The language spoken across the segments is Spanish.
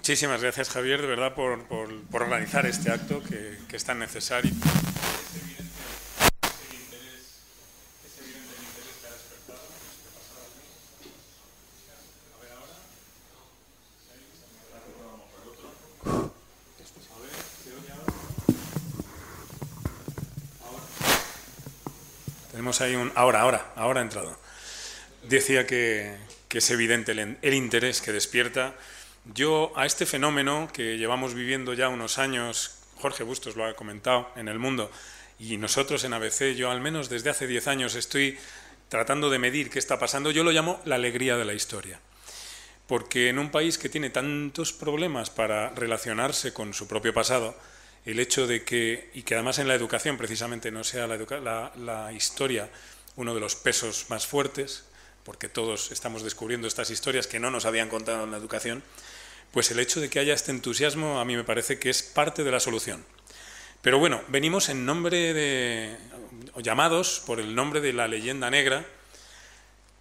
Muchísimas gracias, Javier, de verdad, por organizar este acto que es tan necesario. Tenemos ahí un... Ahora ha entrado. Decía que es evidente el interés que despierta. Yo a este fenómeno que llevamos viviendo ya unos años, Jorge Bustos lo ha comentado, en el mundo, y nosotros en ABC, yo al menos desde hace 10 años estoy tratando de medir qué está pasando, yo lo llamo la alegría de la historia. Porque en un país que tiene tantos problemas para relacionarse con su propio pasado, el hecho de que, y que además en la educación precisamente no sea la historia uno de los pesos más fuertes, porque todos estamos descubriendo estas historias que no nos habían contado en la educación, pues el hecho de que haya este entusiasmo a mí me parece que es parte de la solución. Pero bueno, venimos en nombre de, o llamados por el nombre de la leyenda negra,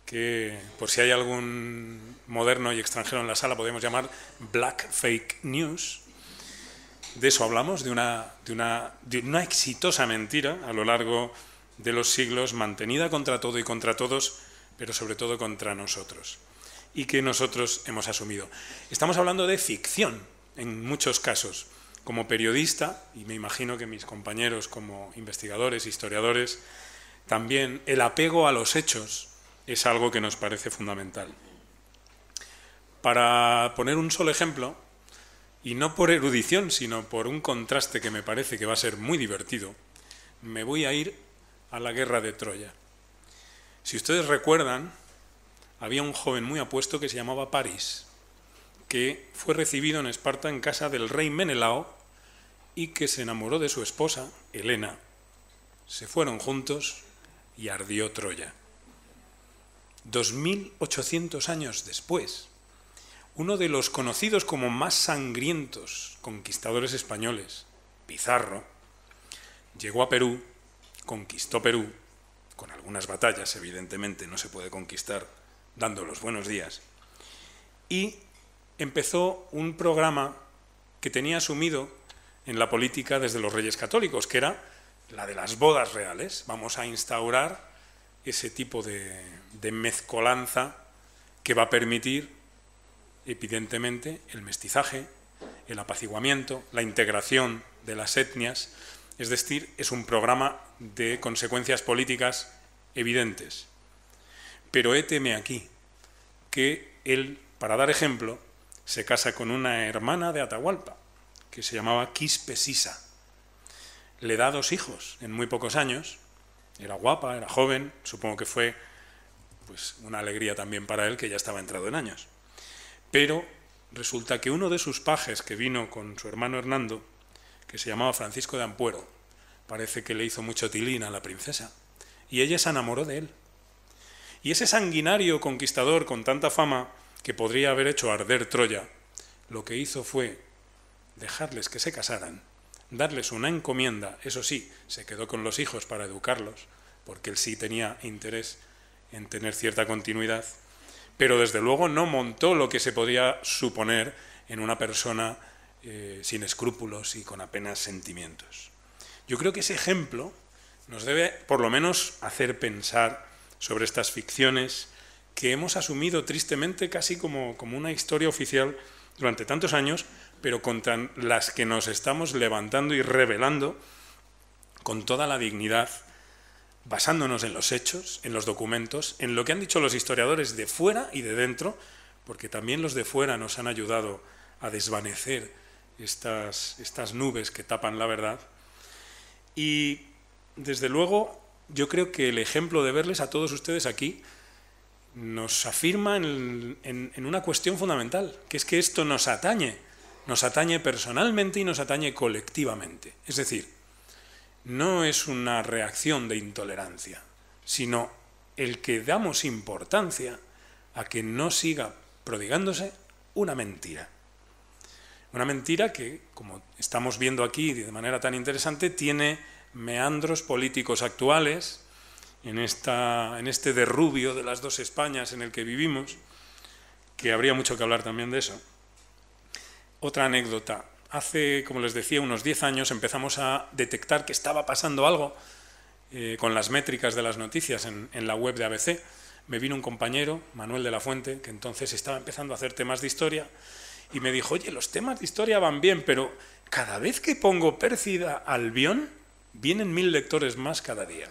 que por si hay algún moderno y extranjero en la sala podemos llamar Black Fake News. De eso hablamos, de una exitosa mentira a lo largo de los siglos, mantenida contra todo y contra todos, pero sobre todo contra nosotros, y que nosotros hemos asumido. Estamos hablando de ficción, en muchos casos. Como periodista, y me imagino que mis compañeros como investigadores, historiadores, también el apego a los hechos es algo que nos parece fundamental. Para poner un solo ejemplo, y no por erudición, sino por un contraste que me parece que va a ser muy divertido, me voy a ir a la guerra de Troya. Si ustedes recuerdan, había un joven muy apuesto que se llamaba París, que fue recibido en Esparta en casa del rey Menelao y que se enamoró de su esposa, Helena. Se fueron juntos y ardió Troya. 2800 años después, uno de los conocidos como más sangrientos conquistadores españoles, Pizarro, llegó a Perú, conquistó Perú, con algunas batallas, evidentemente no se puede conquistar dando los buenos días, y empezó un programa que tenía asumido en la política desde los Reyes Católicos, que era la de las bodas reales. Vamos a instaurar ese tipo de mezcolanza que va a permitir, evidentemente, el mestizaje, el apaciguamiento, la integración de las etnias. Es decir, es un programa de consecuencias políticas evidentes. Pero héteme aquí que él, para dar ejemplo, se casa con una hermana de Atahualpa, que se llamaba Quispe Sisa. Le da 2 hijos en muy pocos años. Era guapa, era joven, supongo que fue pues, una alegría también para él, que ya estaba entrado en años. Pero resulta que uno de sus pajes que vino con su hermano Hernando, que se llamaba Francisco de Ampuero, parece que le hizo mucho tilín a la princesa, y ella se enamoró de él. Y ese sanguinario conquistador con tanta fama que podría haber hecho arder Troya, lo que hizo fue dejarles que se casaran, darles una encomienda. Eso sí, se quedó con los hijos para educarlos, porque él sí tenía interés en tener cierta continuidad, pero desde luego no montó lo que se podía suponer en una persona sin escrúpulos y con apenas sentimientos. Yo creo que ese ejemplo nos debe, por lo menos, hacer pensar sobre estas ficciones que hemos asumido tristemente casi como una historia oficial durante tantos años, pero contra las que nos estamos levantando y rebelando con toda la dignidad, basándonos en los hechos, en los documentos, en lo que han dicho los historiadores de fuera y de dentro, porque también los de fuera nos han ayudado a desvanecer estas nubes que tapan la verdad. Y, desde luego, yo creo que el ejemplo de verles a todos ustedes aquí nos afirma en una cuestión fundamental, que es que esto nos atañe personalmente y nos atañe colectivamente. Es decir, no es una reacción de intolerancia, sino el que damos importancia a que no siga prodigándose una mentira. Una mentira que, como estamos viendo aquí de manera tan interesante, tiene meandros políticos actuales en este derrubio de las 2 Españas en el que vivimos, que habría mucho que hablar también de eso. Otra anécdota. Hace, como les decía, unos 10 años empezamos a detectar que estaba pasando algo con las métricas de las noticias en la web de ABC. Me vino un compañero, Manuel de la Fuente, que entonces estaba empezando a hacer temas de historia, y me dijo, oye, los temas de historia van bien, pero cada vez que pongo Pérfida Albión, vienen 1000 lectores más cada día.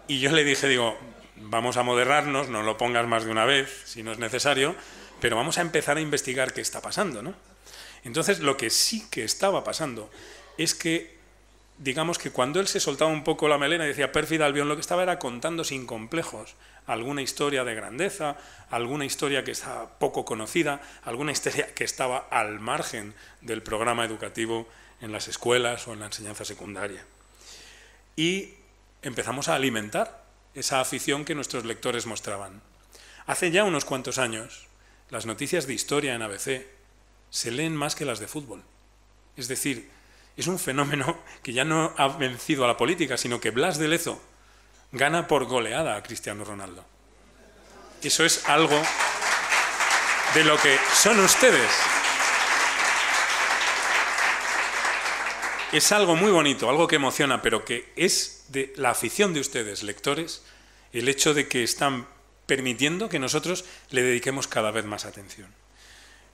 Y yo le dije, vamos a moderarnos, no lo pongas más de una vez, si no es necesario, pero vamos a empezar a investigar qué está pasando, ¿no? Entonces, lo que sí que estaba pasando es que, digamos que cuando él se soltaba un poco la melena y decía Pérfida Albión, lo que estaba era contando sin complejos alguna historia de grandeza, alguna historia que estaba poco conocida, alguna historia que estaba al margen del programa educativo en las escuelas o en la enseñanza secundaria. Y empezamos a alimentar esa afición que nuestros lectores mostraban. Hace ya unos cuantos años, las noticias de historia en ABC se leen más que las de fútbol. Es decir, es un fenómeno que ya no ha vencido a la política, sino que Blas de Lezo gana por goleada a Cristiano Ronaldo. Eso es algo de lo que son ustedes. Es algo muy bonito, algo que emociona, pero que es de la afición de ustedes, lectores, el hecho de que están permitiendo que nosotros le dediquemos cada vez más atención.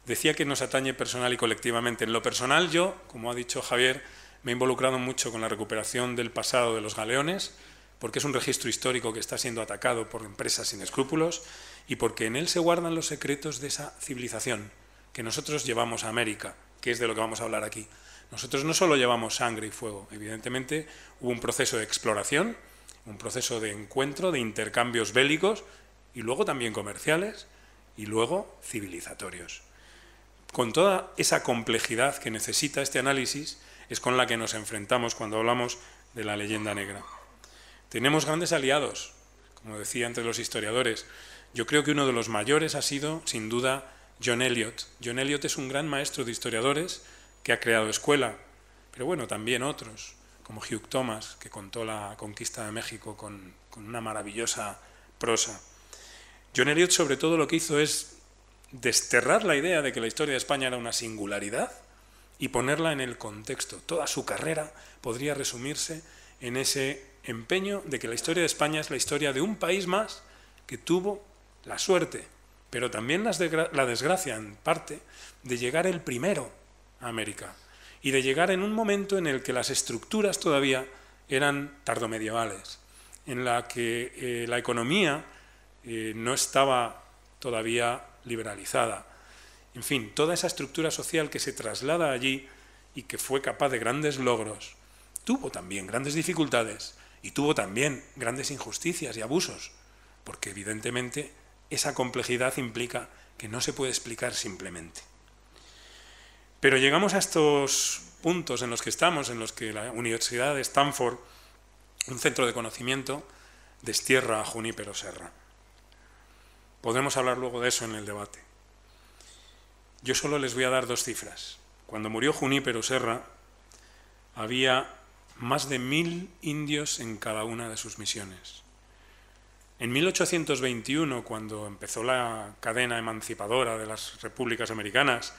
Decía que nos atañe personal y colectivamente. En lo personal, yo, como ha dicho Javier, me he involucrado mucho con la recuperación del pasado de los galeones, porque es un registro histórico que está siendo atacado por empresas sin escrúpulos y porque en él se guardan los secretos de esa civilización que nosotros llevamos a América, que es de lo que vamos a hablar aquí. Nosotros no solo llevamos sangre y fuego, evidentemente hubo un proceso de exploración, un proceso de encuentro, de intercambios bélicos y luego también comerciales y luego civilizatorios. Con toda esa complejidad que necesita este análisis es con la que nos enfrentamos cuando hablamos de la leyenda negra. Tenemos grandes aliados, como decía, entre los historiadores. Yo creo que uno de los mayores ha sido, sin duda, John Eliot. John Eliot es un gran maestro de historiadores que ha creado escuela, pero bueno, también otros, como Hugh Thomas, que contó la conquista de México con una maravillosa prosa. John Eliot, sobre todo, lo que hizo es desterrar la idea de que la historia de España era una singularidad y ponerla en el contexto. Toda su carrera podría resumirse en ese empeño de que la historia de España es la historia de un país más que tuvo la suerte, pero también la desgracia, en parte, de llegar el primero a América y de llegar en un momento en el que las estructuras todavía eran tardomedievales, en la que la economía no estaba todavía liberalizada. En fin, toda esa estructura social que se traslada allí y que fue capaz de grandes logros, tuvo también grandes dificultades y tuvo también grandes injusticias y abusos, porque evidentemente esa complejidad implica que no se puede explicar simplemente. Pero llegamos a estos puntos en los que estamos, en los que la Universidad de Stanford, un centro de conocimiento, destierra a Junípero Serra. Podremos hablar luego de eso en el debate. Yo solo les voy a dar 2 cifras. Cuando murió Junípero Serra, había más de 1000 indios en cada una de sus misiones. En 1821, cuando empezó la cadena emancipadora de las repúblicas americanas,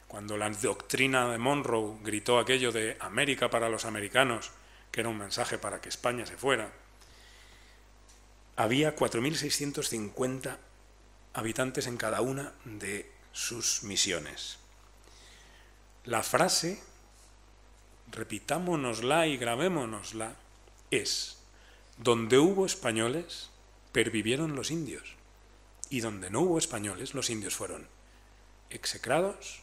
cuando la doctrina de Monroe gritó aquello de América para los americanos, que era un mensaje para que España se fuera, había 4.650 habitantes en cada una de sus misiones. La frase, repitámonosla y grabémonosla, es: donde hubo españoles, pervivieron los indios, y donde no hubo españoles, los indios fueron execrados,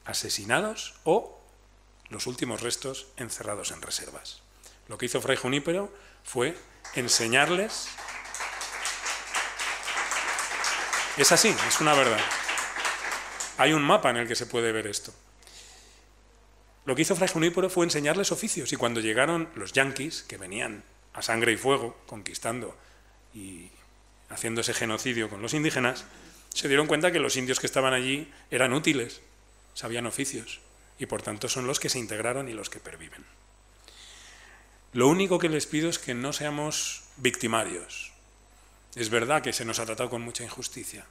asesinados o, los últimos restos, encerrados en reservas. Lo que hizo Fray Junípero fue enseñarles. Es así, es una verdad. Hay un mapa en el que se puede ver esto. Lo que hizo Fray Junípero fue enseñarles oficios, y cuando llegaron los yanquis, que venían a sangre y fuego, conquistando y haciendo ese genocidio con los indígenas, se dieron cuenta que los indios que estaban allí eran útiles, sabían oficios, y por tanto son los que se integraron y los que perviven. Lo único que les pido es que no seamos victimarios. Es verdad que se nos ha tratado con mucha injusticia,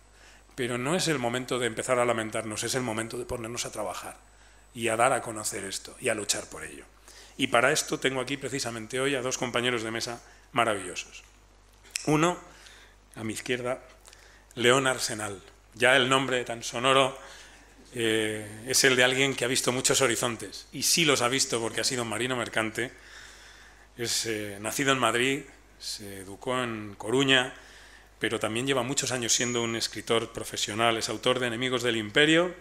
pero no es el momento de empezar a lamentarnos, es el momento de ponernos a trabajar y a dar a conocer esto y a luchar por ello. Y para esto tengo aquí precisamente hoy a dos compañeros de mesa maravillosos. Uno, a mi izquierda, León Arsenal. Ya el nombre tan sonoro es el de alguien que ha visto muchos horizontes, y sí los ha visto porque ha sido marino mercante. Es nacido en Madrid, se educó en Coruña, pero también lleva muchos años siendo un escritor profesional. Es autor de Enemigos del Imperio,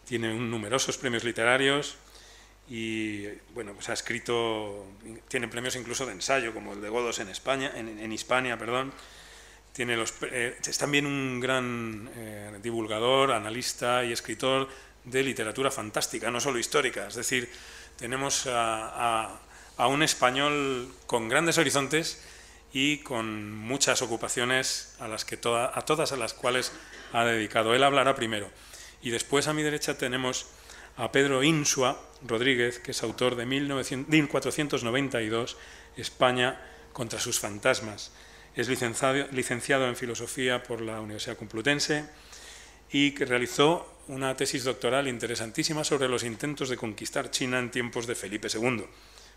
tiene numerosos premios literarios y bueno, pues ha escrito, tiene premios incluso de ensayo, como el de Godos en España, en Hispania, perdón. Es también un gran divulgador, analista y escritor de literatura fantástica, no solo histórica. Es decir, tenemos a un español con grandes horizontes y con muchas ocupaciones a todas a las cuales ha dedicado. Él hablará primero. Y después a mi derecha tenemos a Pedro Insua Rodríguez, que es autor de 1492, España contra sus fantasmas. Es licenciado en Filosofía por la Universidad Complutense y que realizó una tesis doctoral interesantísima sobre los intentos de conquistar China en tiempos de Felipe II,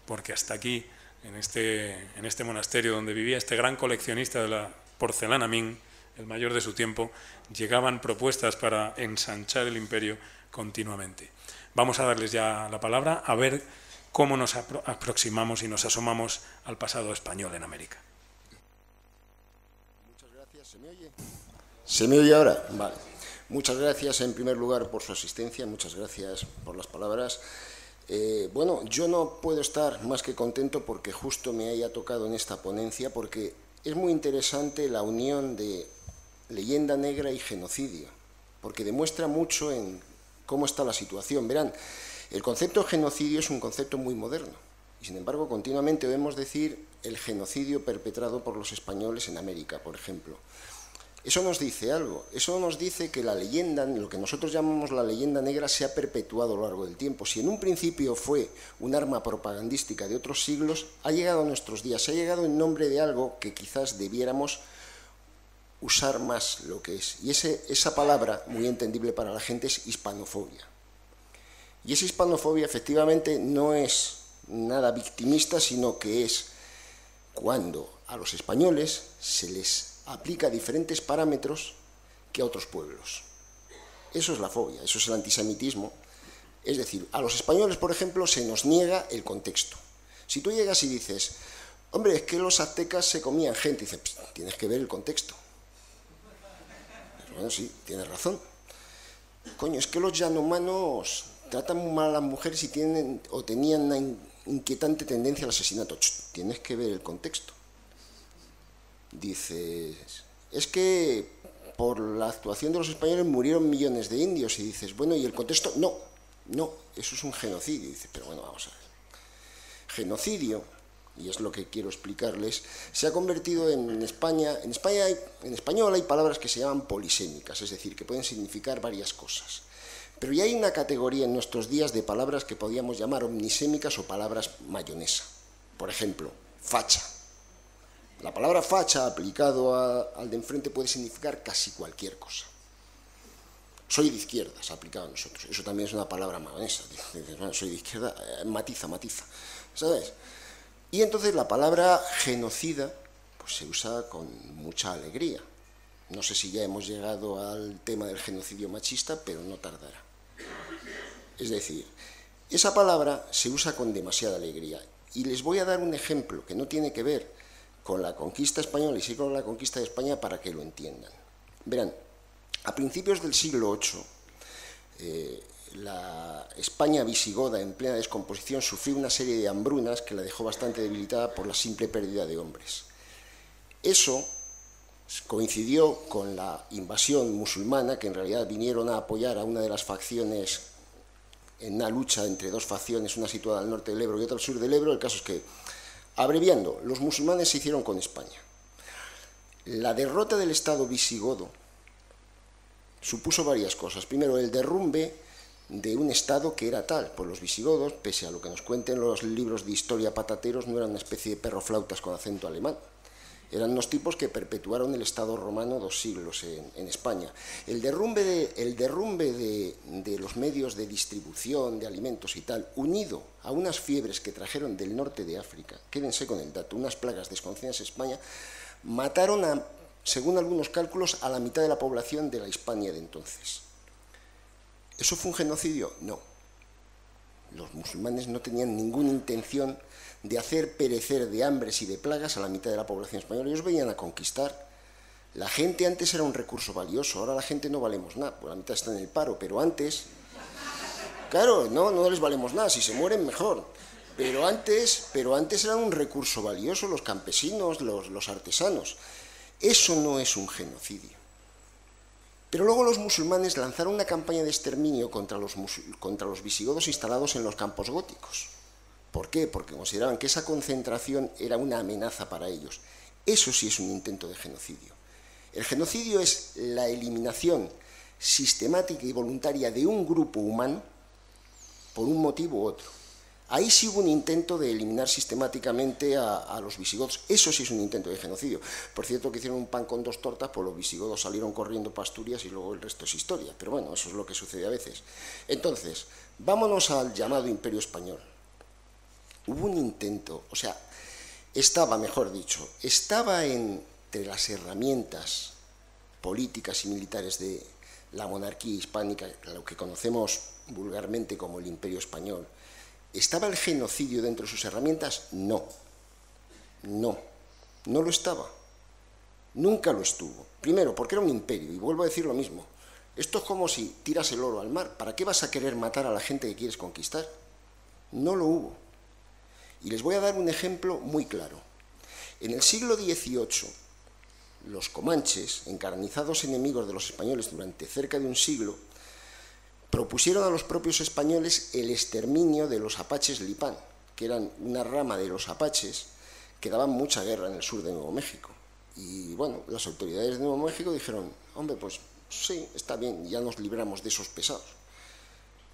porque hasta aquí, en este monasterio donde vivía este gran coleccionista de la porcelana Ming, el mayor de su tiempo, llegaban propuestas para ensanchar el imperio continuamente. Vamos a darles ya la palabra, a ver cómo nos aproximamos y nos asomamos al pasado español en América. Muchas gracias. ¿Se me oye? ¿Se me oye ahora? Vale. Muchas gracias en primer lugar por su asistencia, muchas gracias por las palabras. Bueno, yo no puedo estar más que contento porque justo me haya tocado en esta ponencia, porque es muy interesante la unión de leyenda negra y genocidio, porque demuestra mucho en cómo está la situación. Verán, el concepto de genocidio es un concepto muy moderno, y sin embargo continuamente debemos decir el genocidio perpetrado por los españoles en América, por ejemplo. Eso nos dice algo, eso nos dice que la leyenda, lo que nosotros llamamos la leyenda negra, se ha perpetuado a lo largo del tiempo. Si en un principio fue un arma propagandística de otros siglos, ha llegado a nuestros días, ha llegado en nombre de algo que quizás debiéramos usar más lo que es. Y esa palabra, muy entendible para la gente, es hispanofobia. Y esa hispanofobia efectivamente no es nada victimista, sino que es cuando a los españoles se les aplica diferentes parámetros que a otros pueblos. Eso es la fobia, eso es el antisemitismo. Es decir, a los españoles, por ejemplo, se nos niega el contexto. Si tú llegas y dices, hombre, es que los aztecas se comían gente, dices, tienes que ver el contexto. Pues bueno, sí, tienes razón. Coño, es que los yanomanos tratan mal a las mujeres y tienen o tenían una inquietante tendencia al asesinato. Tienes que ver el contexto. Dices, es que por la actuación de los españoles murieron millones de indios, y dices, bueno, ¿y el contexto? No, eso es un genocidio. Y dices, pero bueno, vamos a ver. Genocidio, y es lo que quiero explicarles, se ha convertido en España, en español hay palabras que se llaman polisémicas, es decir, que pueden significar varias cosas. Pero ya hay una categoría en nuestros días de palabras que podríamos llamar omnisémicas o palabras mayonesa. Por ejemplo, facha. La palabra facha aplicado al de enfrente puede significar casi cualquier cosa. Soy de izquierdas, aplicado a nosotros. Eso también es una palabra mayonesa. Dices, bueno, soy de izquierda, matiza, ¿sabes? Y entonces la palabra genocida pues se usa con mucha alegría. No sé si ya hemos llegado al tema del genocidio machista, pero no tardará. Es decir, esa palabra se usa con demasiada alegría. Y les voy a dar un ejemplo que no tiene que ver con la conquista española y sí con la conquista de España para que lo entiendan. Verán, a principios del siglo VIII, la España visigoda en plena descomposición sufrió una serie de hambrunas que la dejó bastante debilitada por la simple pérdida de hombres. Eso coincidió con la invasión musulmana, que en realidad vinieron a apoyar a una de las facciones en una lucha entre dos facciones, una situada al norte del Ebro y otra al sur del Ebro. El caso es que, abreviando, los musulmanes se hicieron con España. La derrota del Estado visigodo supuso varias cosas. Primero, el derrumbe de un Estado que era tal, pues los visigodos, pese a lo que nos cuenten los libros de historia patateros, no eran una especie de perroflautas con acento alemán. Eran unos tipos que perpetuaron el Estado romano 2 siglos en España. El derrumbe de los medios de distribución de alimentos y tal, unido a unas fiebres que trajeron del norte de África, quédense con el dato, unas plagas desconocidas en España, mataron, según algunos cálculos, a la mitad de la población de la Hispania de entonces. ¿Eso fue un genocidio? No. Los musulmanes no tenían ninguna intención de hacer perecer de hambres y de plagas a la mitad de la población española. Ellos venían a conquistar. La gente antes era un recurso valioso, ahora la gente no valemos nada, pues la mitad está en el paro, pero antes, claro, no les valemos nada, si se mueren mejor, pero antes eran un recurso valioso los campesinos, los artesanos. Eso no es un genocidio. Pero luego los musulmanes lanzaron una campaña de exterminio contra los visigodos instalados en los campos góticos. ¿Por qué? Porque consideraban que esa concentración era una amenaza para ellos. Eso sí es un intento de genocidio. El genocidio es la eliminación sistemática y voluntaria de un grupo humano por un motivo u otro. Ahí sí hubo un intento de eliminar sistemáticamente a los visigodos. Eso sí es un intento de genocidio. Por cierto, que hicieron un pan con 2 tortas, pues los visigodos salieron corriendo para Asturias y luego el resto es historia. Pero bueno, eso es lo que sucede a veces. Entonces, vámonos al llamado Imperio Español. Hubo un intento, o sea, estaba entre las herramientas políticas y militares de la monarquía hispánica, lo que conocemos vulgarmente como el Imperio Español. ¿Estaba el genocidio dentro de sus herramientas? No lo estaba. Nunca lo estuvo. Primero, porque era un imperio, y vuelvo a decir lo mismo. Esto es como si tiras el oro al mar. ¿Para qué vas a querer matar a la gente que quieres conquistar? No lo hubo. Y les voy a dar un ejemplo muy claro. En el siglo XVIII, los comanches, encarnizados enemigos de los españoles durante cerca de un siglo, propusieron a los propios españoles el exterminio de los apaches Lipán, que eran una rama de los apaches que daban mucha guerra en el sur de Nuevo México. Y bueno, las autoridades de Nuevo México dijeron, hombre, pues sí, está bien, ya nos libramos de esos pesados.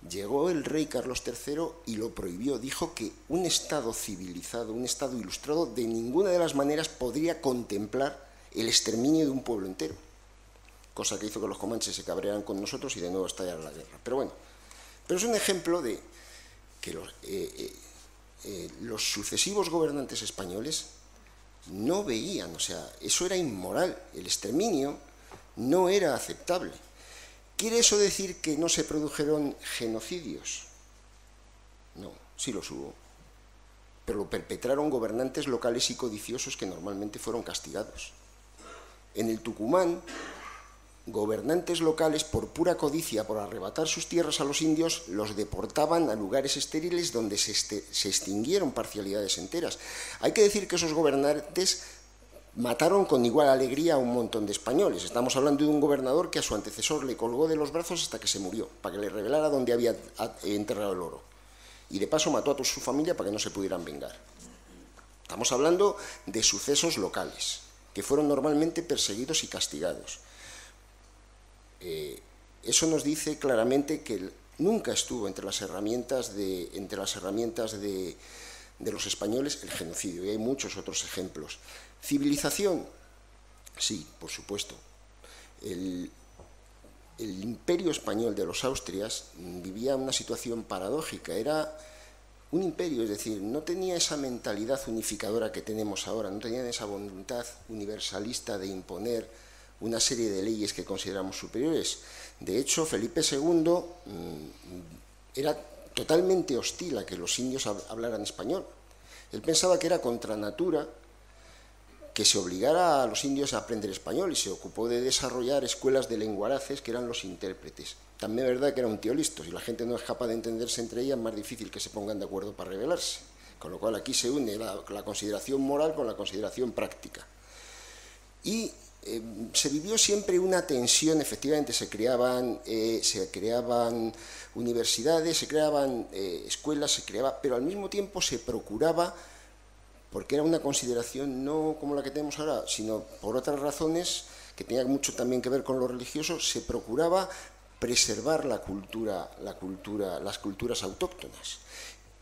Llegó el rey Carlos III y lo prohibió. Dijo que un Estado civilizado, un Estado ilustrado, de ninguna de las maneras podría contemplar el exterminio de un pueblo entero. Cosa que hizo que los comanches se cabrearan con nosotros y de nuevo estallara la guerra. Pero bueno, pero es un ejemplo de que los sucesivos gobernantes españoles no veían, o sea, eso era inmoral, el exterminio no era aceptable. ¿Quiere eso decir que no se produjeron genocidios? No, sí los hubo, pero lo perpetraron gobernantes locales y codiciosos que normalmente fueron castigados. En el Tucumán, gobernantes locales, por pura codicia, por arrebatar sus tierras a los indios, los deportaban a lugares estériles donde se extinguieron parcialidades enteras. Hay que decir que esos gobernantes mataron con igual alegría a un montón de españoles. Estamos hablando de un gobernador que a su antecesor le colgó de los brazos hasta que se murió, para que le revelara dónde había enterrado el oro. Y de paso mató a toda su familia para que no se pudieran vengar. Estamos hablando de sucesos locales, que fueron normalmente perseguidos y castigados. Eso nos dice claramente que nunca estuvo entre las herramientas de los españoles el genocidio, y hay muchos otros ejemplos. Civilización, sí, por supuesto. El Imperio Español de los Austrias vivía una situación paradójica. Era un imperio, es decir, no tenía esa mentalidad unificadora que tenemos ahora, no tenían esa voluntad universalista de imponer una serie de leyes que consideramos superiores. De hecho, Felipe II era totalmente hostil a que los indios hablaran español. Él pensaba que era contra natura que se obligara a los indios a aprender español y se ocupó de desarrollar escuelas de lenguaraces que eran los intérpretes. También es verdad que era un tío listo. Si la gente no es capaz de entenderse entre ellas, es más difícil que se pongan de acuerdo para rebelarse. Con lo cual aquí se une la consideración moral con la consideración práctica. Y se vivió siempre una tensión, efectivamente, se creaban universidades, se creaban escuelas, pero al mismo tiempo se procuraba, porque era una consideración no como la que tenemos ahora, sino por otras razones que tenían mucho también que ver con lo religioso, se procuraba preservar las culturas autóctonas.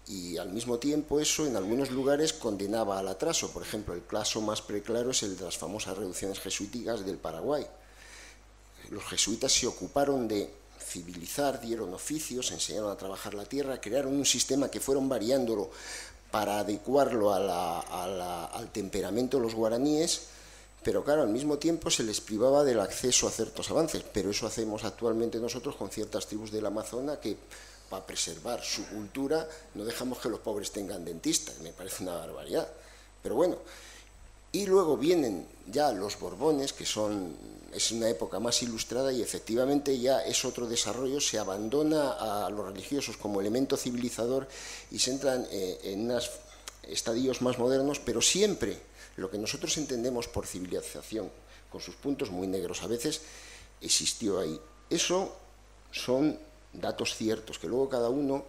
Y al mismo tiempo eso en algunos lugares condenaba al atraso. Por ejemplo, el caso más preclaro es el de las famosas reducciones jesuíticas del Paraguay. Los jesuitas se ocuparon de civilizar, dieron oficios, enseñaron a trabajar la tierra, crearon un sistema que fueron variándolo para adecuarlo al temperamento de los guaraníes, pero claro, al mismo tiempo se les privaba del acceso a ciertos avances. Pero eso hacemos actualmente nosotros con ciertas tribus del Amazonas que, para preservar su cultura, no dejamos que los pobres tengan dentistas. Me parece una barbaridad. Pero bueno, y luego vienen ya los Borbones, que es una época más ilustrada y efectivamente ya es otro desarrollo, se abandona a los religiosos como elemento civilizador y se entran en unos estadios más modernos, pero siempre lo que nosotros entendemos por civilización, con sus puntos muy negros a veces, existió ahí. Eso son datos ciertos que luego cada uno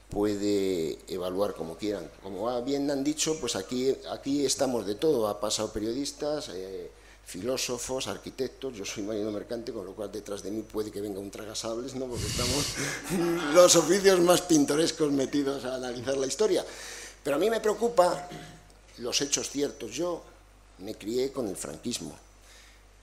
puede evaluar como quieran. Como bien han dicho, pues aquí estamos de todo. Ha pasado periodistas, filósofos, arquitectos. Yo soy marino mercante, con lo cual detrás de mí puede que venga un tragasables, ¿no? Porque estamos los oficios más pintorescos metidos a analizar la historia. Pero a mí me preocupa los hechos ciertos. Yo me crié con el franquismo.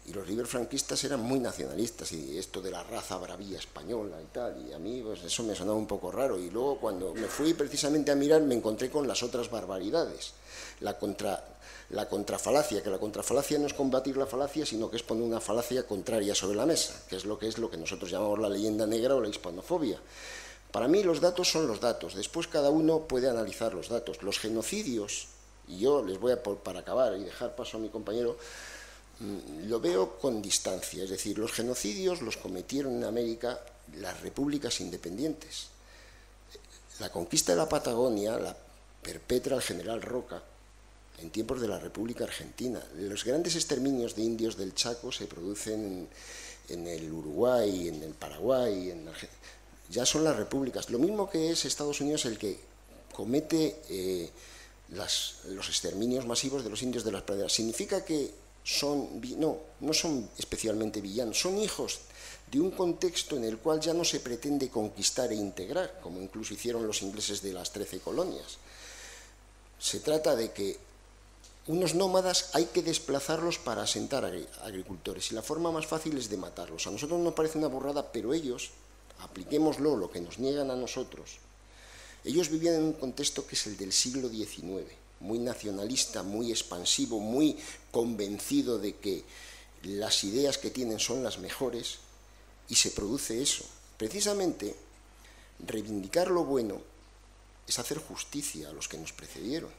Y los líderes franquistas eran muy nacionalistas, y esto de la raza bravía española y tal, y a mí pues, eso me sonaba un poco raro. Y luego cuando me fui precisamente a mirar me encontré con las otras barbaridades. La contrafalacia, que la contrafalacia no es combatir la falacia, sino que es poner una falacia contraria sobre la mesa, que es lo que nosotros llamamos la leyenda negra o la hispanofobia. Para mí los datos son los datos, después cada uno puede analizar los datos. Los genocidios, y yo les voy a, para acabar y dejar paso a mi compañero, lo veo con distancia. Es decir, los genocidios los cometieron en América las repúblicas independientes. La conquista de la Patagonia la perpetra el general Roca en tiempos de la República Argentina. Los grandes exterminios de indios del Chaco se producen en el Uruguay, en el Paraguay, en Argentina. Ya son las repúblicas. Lo mismo que es Estados Unidos el que comete los exterminios masivos de los indios de las praderas. Significa que no son especialmente villanos, son hijos de un contexto en el cual ya no se pretende conquistar e integrar, como incluso hicieron los ingleses de las 13 colonias. Se trata de que unos nómadas hay que desplazarlos para asentar agricultores, y la forma más fácil es de matarlos. A nosotros nos parece una burrada, pero ellos, apliquémoslo, lo que nos niegan a nosotros, ellos vivían en un contexto que es el del siglo XIX, muy nacionalista, muy expansivo, muy convencido de que las ideas que tienen son las mejores, y se produce eso. Precisamente, reivindicar lo bueno es hacer justicia a los que nos precedieron,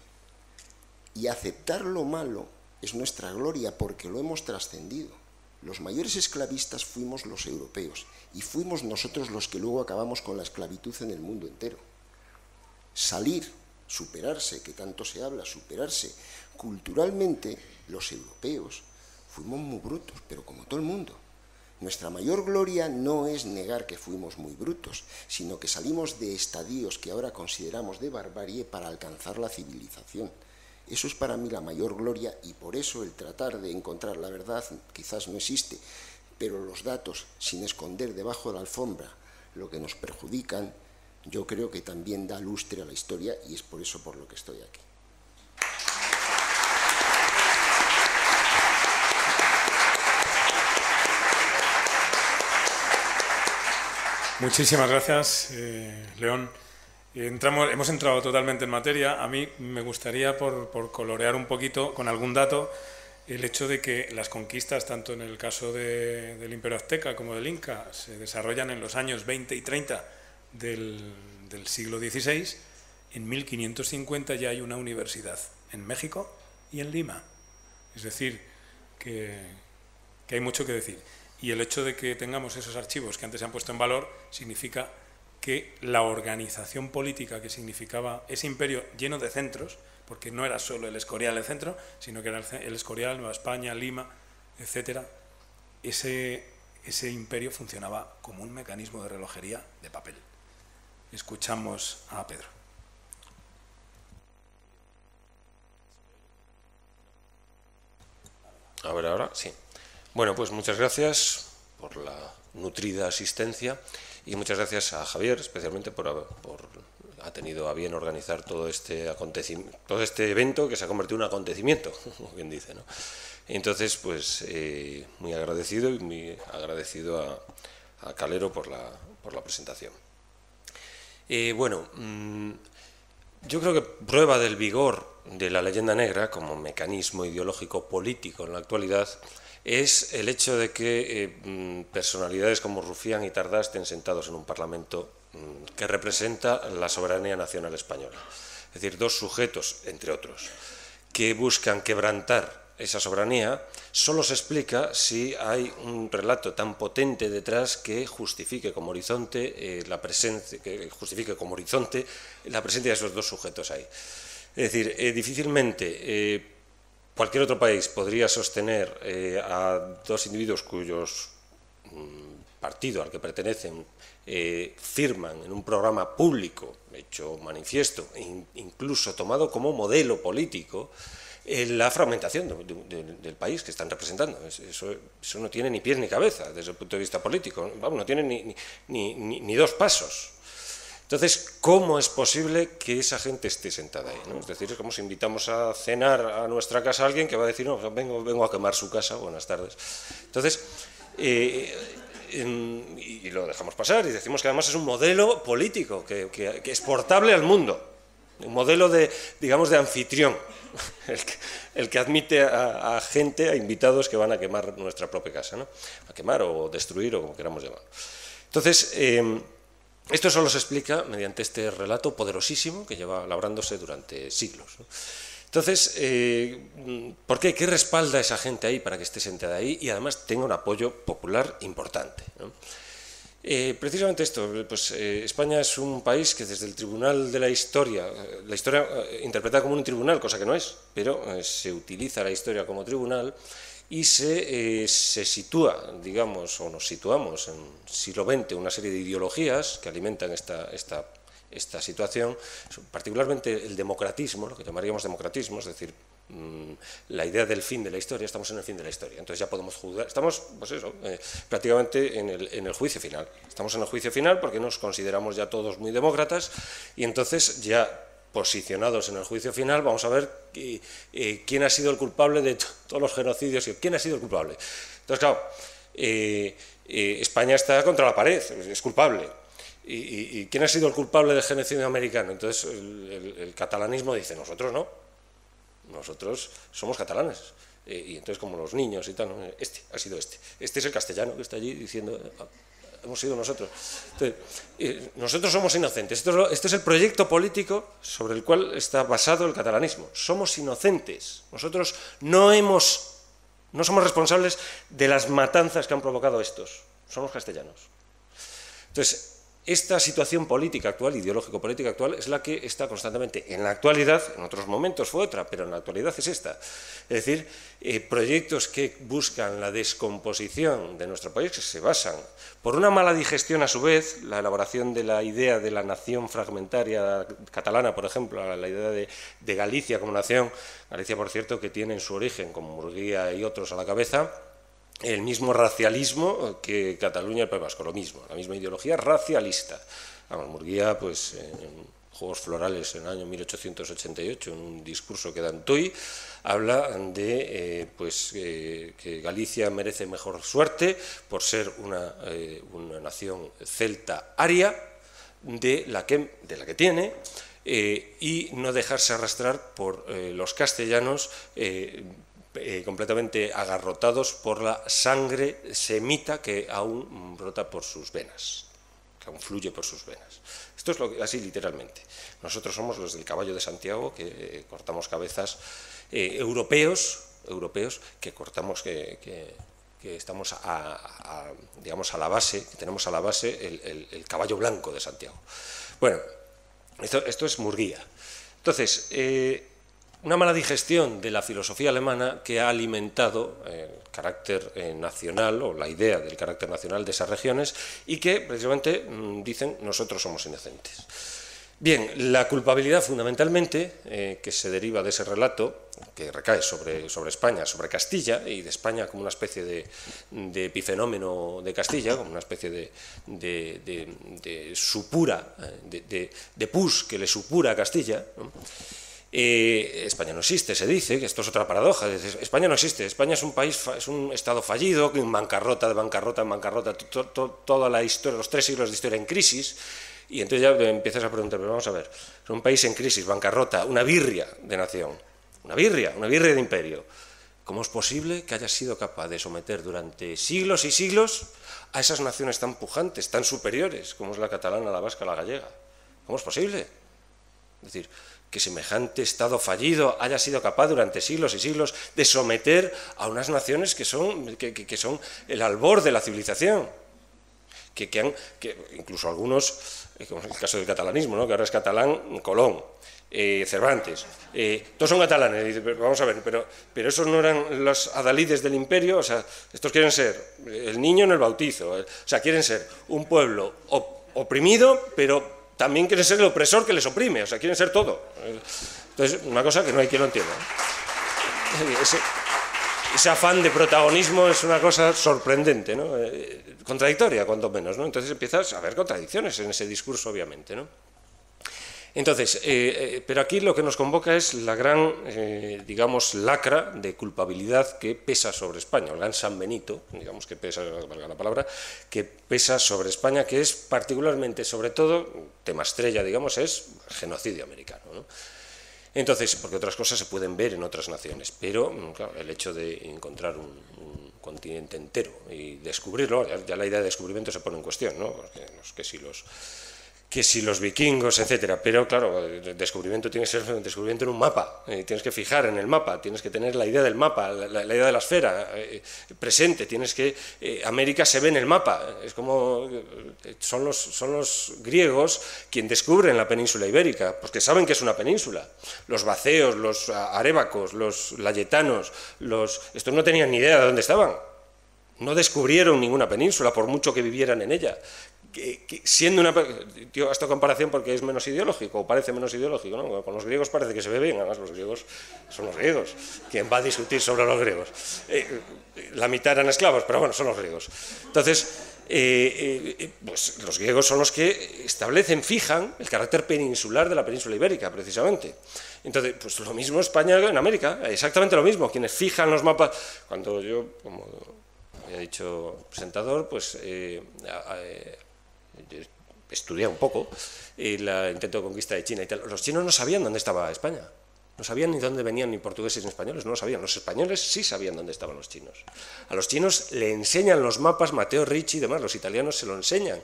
y aceptar lo malo es nuestra gloria porque lo hemos trascendido. Los mayores esclavistas fuimos los europeos, y fuimos nosotros los que luego acabamos con la esclavitud en el mundo entero. Salir, superarse, que tanto se habla, superarse. Culturalmente, los europeos fuimos muy brutos, pero como todo el mundo. Nuestra mayor gloria no es negar que fuimos muy brutos, sino que salimos de estadios que ahora consideramos de barbarie para alcanzar la civilización. Eso es para mí la mayor gloria, y por eso el tratar de encontrar la verdad quizás no existe, pero los datos, sin esconder debajo de la alfombra lo que nos perjudican, yo creo que también da lustre a la historia, y es por eso por lo que estoy aquí. Muchísimas gracias, León. Hemos entrado totalmente en materia. A mí me gustaría, por colorear un poquito con algún dato, el hecho de que las conquistas, tanto en el caso del Imperio Azteca como del Inca, se desarrollan en los años 20 y 30 del siglo XVI. En 1550 ya hay una universidad en México y en Lima. Es decir, que hay mucho que decir. Y el hecho de que tengamos esos archivos que antes se han puesto en valor significa que la organización política que significaba ese imperio lleno de centros, porque no era solo el Escorial el centro, sino que era el Escorial, Nueva España, Lima, etcétera, ese imperio funcionaba como un mecanismo de relojería de papel. Escuchamos a Pedro. A ver, ahora sí. Bueno, pues muchas gracias por la nutrida asistencia, y muchas gracias a Javier, especialmente por ha tenido a bien organizar todo este evento que se ha convertido en un acontecimiento, como bien dice, ¿no? Entonces, pues, muy agradecido y muy agradecido a Calero por la presentación. Bueno, yo creo que prueba del vigor de la leyenda negra como mecanismo ideológico político en la actualidad es el hecho de que personalidades como Rufián y Tardá estén sentados en un parlamento que representa la soberanía nacional española. Es decir, dos sujetos, entre otros, que buscan quebrantar esa soberanía. Solo se explica si hay un relato tan potente detrás que justifique como horizonte la presencia de esos dos sujetos ahí. Es decir, difícilmente cualquier otro país podría sostener a dos individuos cuyos partido al que pertenecen firman en un programa público, hecho manifiesto, incluso tomado como modelo político, la fragmentación del país que están representando. Eso no tiene ni pies ni cabeza desde el punto de vista político. Vamos, no tiene ni dos pasos. Entonces, ¿cómo es posible que esa gente esté sentada ahí, ¿no? Es decir, es como si invitamos a cenar a nuestra casa a alguien que va a decir, no, vengo a quemar su casa, buenas tardes. Entonces, y lo dejamos pasar y decimos que además es un modelo político que es exportable al mundo, un modelo de anfitrión, el que admite a gente, a invitados que van a quemar nuestra propia casa, ¿no? A quemar o destruir o como queramos llamarlo. Entonces, esto solo se explica mediante este relato poderosísimo que lleva labrándose durante siglos, ¿no? Entonces, ¿por qué? ¿Qué respalda a esa gente ahí para que esté sentada ahí y además tenga un apoyo popular importante, ¿no? Precisamente esto, pues España es un país que desde el Tribunal de la historia interpretada como un tribunal, cosa que no es, pero se utiliza la historia como tribunal y se sitúa, digamos, o nos situamos en el siglo XX, una serie de ideologías que alimentan esta situación, particularmente el democratismo, lo que llamaríamos democratismo, es decir, la idea del fin de la historia. Estamos en el fin de la historia, entonces ya podemos juzgar, estamos, pues eso, prácticamente en el juicio final. Estamos en el juicio final porque nos consideramos ya todos muy demócratas y entonces ya posicionados en el juicio final vamos a ver quién ha sido el culpable de todos los genocidios y quién ha sido el culpable. Entonces, claro, España está contra la pared, es culpable. ¿Y quién ha sido el culpable del genocidio americano? Entonces el catalanismo dice, nosotros no, nosotros somos catalanes. Y entonces como los niños y tal, ¿no? Este es el castellano que está allí diciendo, hemos sido nosotros. Entonces, nosotros somos inocentes. Este es el proyecto político sobre el cual está basado el catalanismo. Somos inocentes. Nosotros no somos responsables de las matanzas que han provocado estos. Somos castellanos. Entonces, esta situación política actual, ideológico-política actual, es la que está constantemente, en la actualidad, en otros momentos fue otra, pero en la actualidad es esta. Es decir, proyectos que buscan la descomposición de nuestro país, que se basan por una mala digestión a su vez, la elaboración de la idea de la nación fragmentaria catalana, por ejemplo, la idea de Galicia como nación, Galicia, por cierto, que tiene en su origen, con Murguía y otros a la cabeza, el mismo racialismo que Cataluña y el País Vasco, lo mismo, la misma ideología racialista. Vamos, Murguía, pues en Juegos Florales en el año 1888, en un discurso que da en Tui, habla de que Galicia merece mejor suerte por ser una nación celta aria de la que tiene y no dejarse arrastrar por los castellanos completamente agarrotados por la sangre semita que aún brota por sus venas, que aún fluye por sus venas. Esto es así literalmente. Nosotros somos los del caballo de Santiago, que cortamos cabezas, europeos que cortamos, que estamos digamos a la base, que tenemos a la base el caballo blanco de Santiago. Bueno, esto es Murguía. Entonces, una mala digestión de la filosofía alemana que ha alimentado el carácter nacional o la idea del carácter nacional de esas regiones y que precisamente dicen nosotros somos inocentes. Bien, la culpabilidad fundamentalmente, que se deriva de ese relato, que recae sobre España, sobre Castilla, y de España como una especie de epifenómeno de Castilla, como una especie de supura, de pus que le supura a Castilla, ¿no? España no existe, se dice, que esto es otra paradoja. España no existe, España es un país, es un estado fallido, en bancarrota, de bancarrota en bancarrota, toda la historia, los 3 siglos de historia en crisis, y entonces ya empiezas a preguntar, pero vamos a ver, es un país en crisis, bancarrota, una birria de nación, una birria de imperio. ¿Cómo es posible que haya sido capaz de someter durante siglos y siglos a esas naciones tan pujantes, tan superiores, como es la catalana, la vasca, la gallega? ¿Cómo es posible? Es decir, que semejante Estado fallido haya sido capaz durante siglos y siglos de someter a unas naciones que son el albor de la civilización, que incluso algunos, como es el caso del catalanismo, ¿no? Que ahora es catalán, Colón, Cervantes, todos son catalanes. Y dice, vamos a ver, pero esos no eran los adalides del imperio, o sea, estos quieren ser el niño en el bautizo, o sea, quieren ser un pueblo oprimido, pero también quieren ser el opresor que les oprime, o sea, quieren ser todo. Entonces, una cosa que no hay quien lo entienda. Ese afán de protagonismo es una cosa sorprendente, ¿no? Contradictoria, cuanto menos, ¿no? Entonces empiezas a ver contradicciones en ese discurso, obviamente, ¿no? Entonces, pero aquí lo que nos convoca es la gran, digamos, lacra de culpabilidad que pesa sobre España, el gran San Benito, digamos que pesa, valga la palabra, que pesa sobre España, que es particularmente, sobre todo, tema estrella, digamos, es genocidio americano, ¿no? Entonces, porque otras cosas se pueden ver en otras naciones, pero claro, el hecho de encontrar un continente entero y descubrirlo, ya la idea de descubrimiento se pone en cuestión, ¿no? Porque, que si los vikingos, etcétera, pero claro, el descubrimiento tiene que ser un descubrimiento en un mapa, tienes que fijar en el mapa, tienes que tener la idea del mapa, la idea de la esfera presente, tienes que, América se ve en el mapa, es como, son los griegos quienes descubren la península ibérica, porque saben que es una península, los vaceos, los arébacos, los layetanos, estos no tenían ni idea de dónde estaban, no descubrieron ninguna península, por mucho que vivieran en ella. Siendo digo esta comparación porque es menos ideológico, o parece menos ideológico, ¿no? Con los griegos parece que se ve bien, además los griegos son los griegos. ¿Quién va a discutir sobre los griegos? La mitad eran esclavos, pero bueno, son los griegos. Entonces, pues los griegos son los que establecen, fijan el carácter peninsular de la península ibérica, precisamente. Entonces, pues lo mismo España en América, exactamente lo mismo, quienes fijan los mapas. Cuando yo, como había dicho el presentador, pues estudié un poco el intento de conquista de China y tal. Los chinos no sabían dónde estaba España, no sabían ni dónde venían ni portugueses ni españoles, no lo sabían. Los españoles sí sabían dónde estaban los chinos. A los chinos le enseñan los mapas, Matteo Ricci y demás, los italianos se lo enseñan.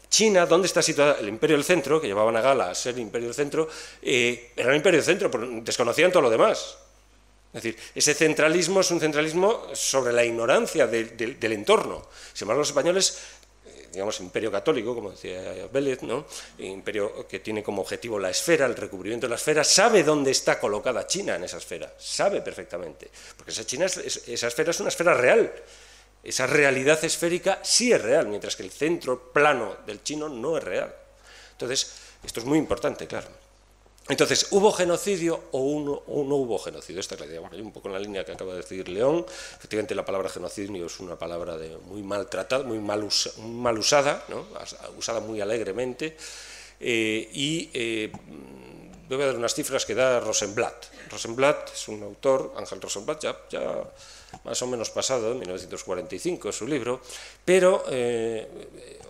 China, ¿dónde está situada? El Imperio del Centro, que llevaban a gala a ser el Imperio del Centro, era el Imperio del Centro, pero desconocían todo lo demás. Es decir, ese centralismo es un centralismo sobre la ignorancia del entorno. Sin embargo, los españoles, digamos, imperio católico, como decía Vélez, ¿no? Imperio que tiene como objetivo la esfera, el recubrimiento de la esfera, sabe dónde está colocada China en esa esfera, sabe perfectamente, porque esa esfera es una esfera real, esa realidad esférica sí es real, mientras que el centro plano del chino no es real. Entonces, esto es muy importante, claro. Entonces, ¿hubo genocidio o no hubo genocidio? Esta es la idea. Bueno, un poco en la línea que acaba de decir León. Efectivamente, la palabra genocidio es una palabra muy maltratada, muy mal usada, ¿no? Usada muy alegremente. Voy a dar unas cifras que da Rosenblatt. Rosenblatt es un autor, Ángel Rosenblatt, ya más o menos pasado, en 1945 es su libro, pero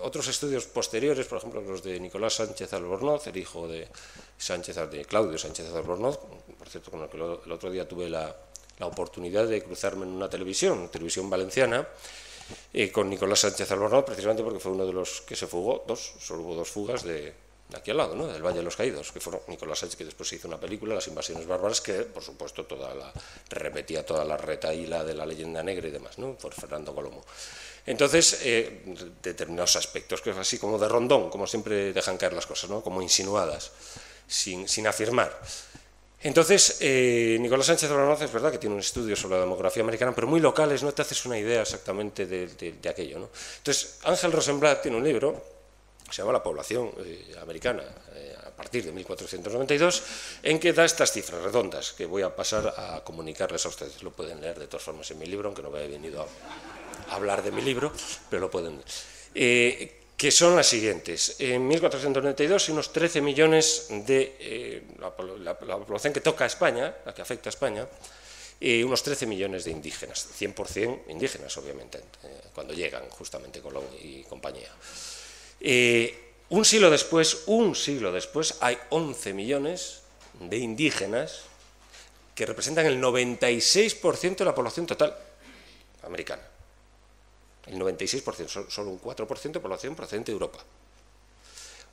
otros estudios posteriores, por ejemplo los de Nicolás Sánchez Albornoz, el hijo de Claudio Sánchez Albornoz, por cierto, con el que el otro día tuve la oportunidad de cruzarme en una televisión valenciana, con Nicolás Sánchez Albornoz, precisamente porque fue uno de los que se fugó, solo hubo 2 fugas de aquí al lado, ¿no? Del Valle de los Caídos, que fueron Nicolás Sánchez, que después se hizo una película, Las invasiones bárbaras, que por supuesto repetía toda la retahíla de la leyenda negra y demás, ¿no? Por Fernando Colomo. Entonces, determinados aspectos, que es así como de rondón, como siempre dejan caer las cosas, ¿no? Como insinuadas, sin afirmar. Entonces, Nicolás Sánchez Albornoz es verdad que tiene un estudio sobre la demografía americana, pero muy locales, no te haces una idea exactamente de aquello, ¿no? Entonces, Ángel Rosenblatt tiene un libro, se llama La población americana, partir de 1492, en que da estas cifras redondas, que voy a pasar a comunicarles a ustedes. Lo pueden leer de todas formas en mi libro, aunque no me haya venido a hablar de mi libro, pero lo pueden leer. Que son las siguientes. En 1492, unos 13 millones de la población que toca a España, la que afecta a España, unos 13 millones de indígenas, 100% indígenas, obviamente, cuando llegan justamente Colón y compañía. Un siglo después, hay 11 millones de indígenas que representan el 96% de la población total americana. El 96%, solo un 4% de población procedente de Europa.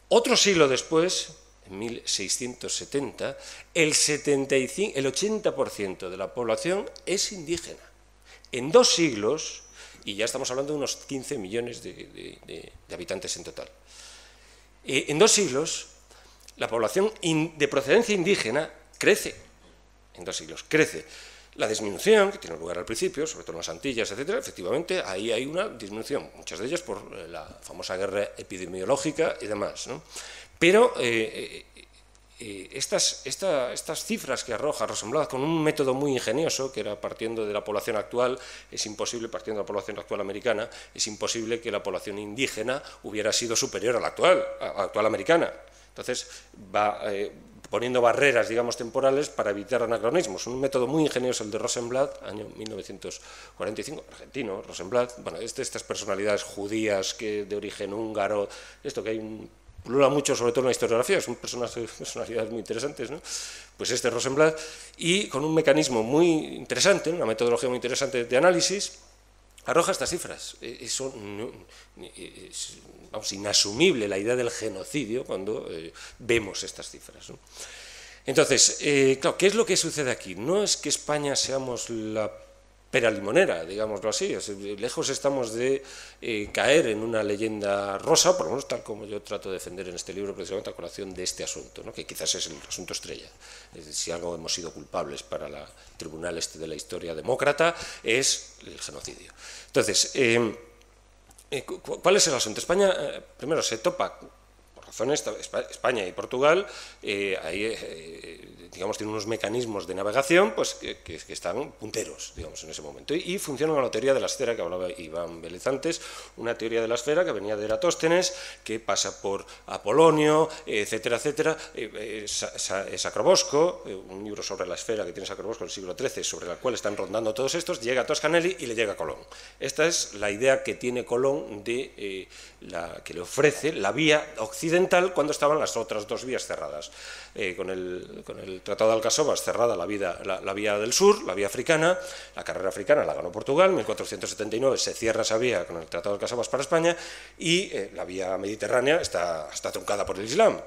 Otro siglo después, en 1670, el 80% de la población es indígena. En 2 siglos, y ya estamos hablando de unos 15 millones de habitantes en total. En 2 siglos, la población de procedencia indígena crece. En 2 siglos, crece. La disminución, que tiene lugar al principio, sobre todo en las Antillas, etcétera, efectivamente, ahí hay una disminución, muchas de ellas por la famosa guerra epidemiológica y demás, ¿no? Pero estas cifras que arroja Rosenblatt con un método muy ingenioso, que era partiendo de la población actual, es imposible, partiendo de la población actual americana, es imposible que la población indígena hubiera sido superior a la actual americana. Entonces, va poniendo barreras, digamos, temporales para evitar anacronismos. Un método muy ingenioso el de Rosenblatt, año 1945, argentino, Rosenblatt, bueno, estas personalidades judías de origen húngaro, esto que pulula mucho, sobre todo en la historiografía, son personalidades muy interesantes, ¿no? Pues Rosenblatt, y con un mecanismo muy interesante, una metodología muy interesante de análisis, arroja estas cifras. Es inasumible la idea del genocidio cuando vemos estas cifras, ¿no? Entonces, claro, ¿qué es lo que sucede aquí? No es que España seamos la pera limonera, digámoslo así. Lejos estamos de caer en una leyenda rosa, por lo menos tal como yo trato de defender en este libro, precisamente a colación de este asunto, ¿no? Que quizás es el asunto estrella. Si algo hemos sido culpables para el tribunal de la historia demócrata, es el genocidio. Entonces, ¿cuál es el asunto? España, primero, se topa, por razones, España y Portugal, digamos, tienen unos mecanismos de navegación pues, que están punteros, digamos, en ese momento. Y funcionan con la teoría de la esfera que hablaba Iván Vélez antes, una teoría de la esfera que venía de Eratóstenes, que pasa por Apolonio, etcétera, etcétera. Sacrobosco, un libro sobre la esfera que tiene Sacrobosco en el siglo XIII, sobre el cual están rondando todos estos, llega a Toscanelli y le llega a Colón. Esta es la idea que tiene Colón que le ofrece la vía occidental cuando estaban las otras 2 vías cerradas. Con el Tratado de Alcasovas cerrada la vía del sur, la vía africana, la carrera africana la ganó Portugal, en 1479 se cierra esa vía con el Tratado de Alcasovas para España y la vía mediterránea está truncada por el Islam.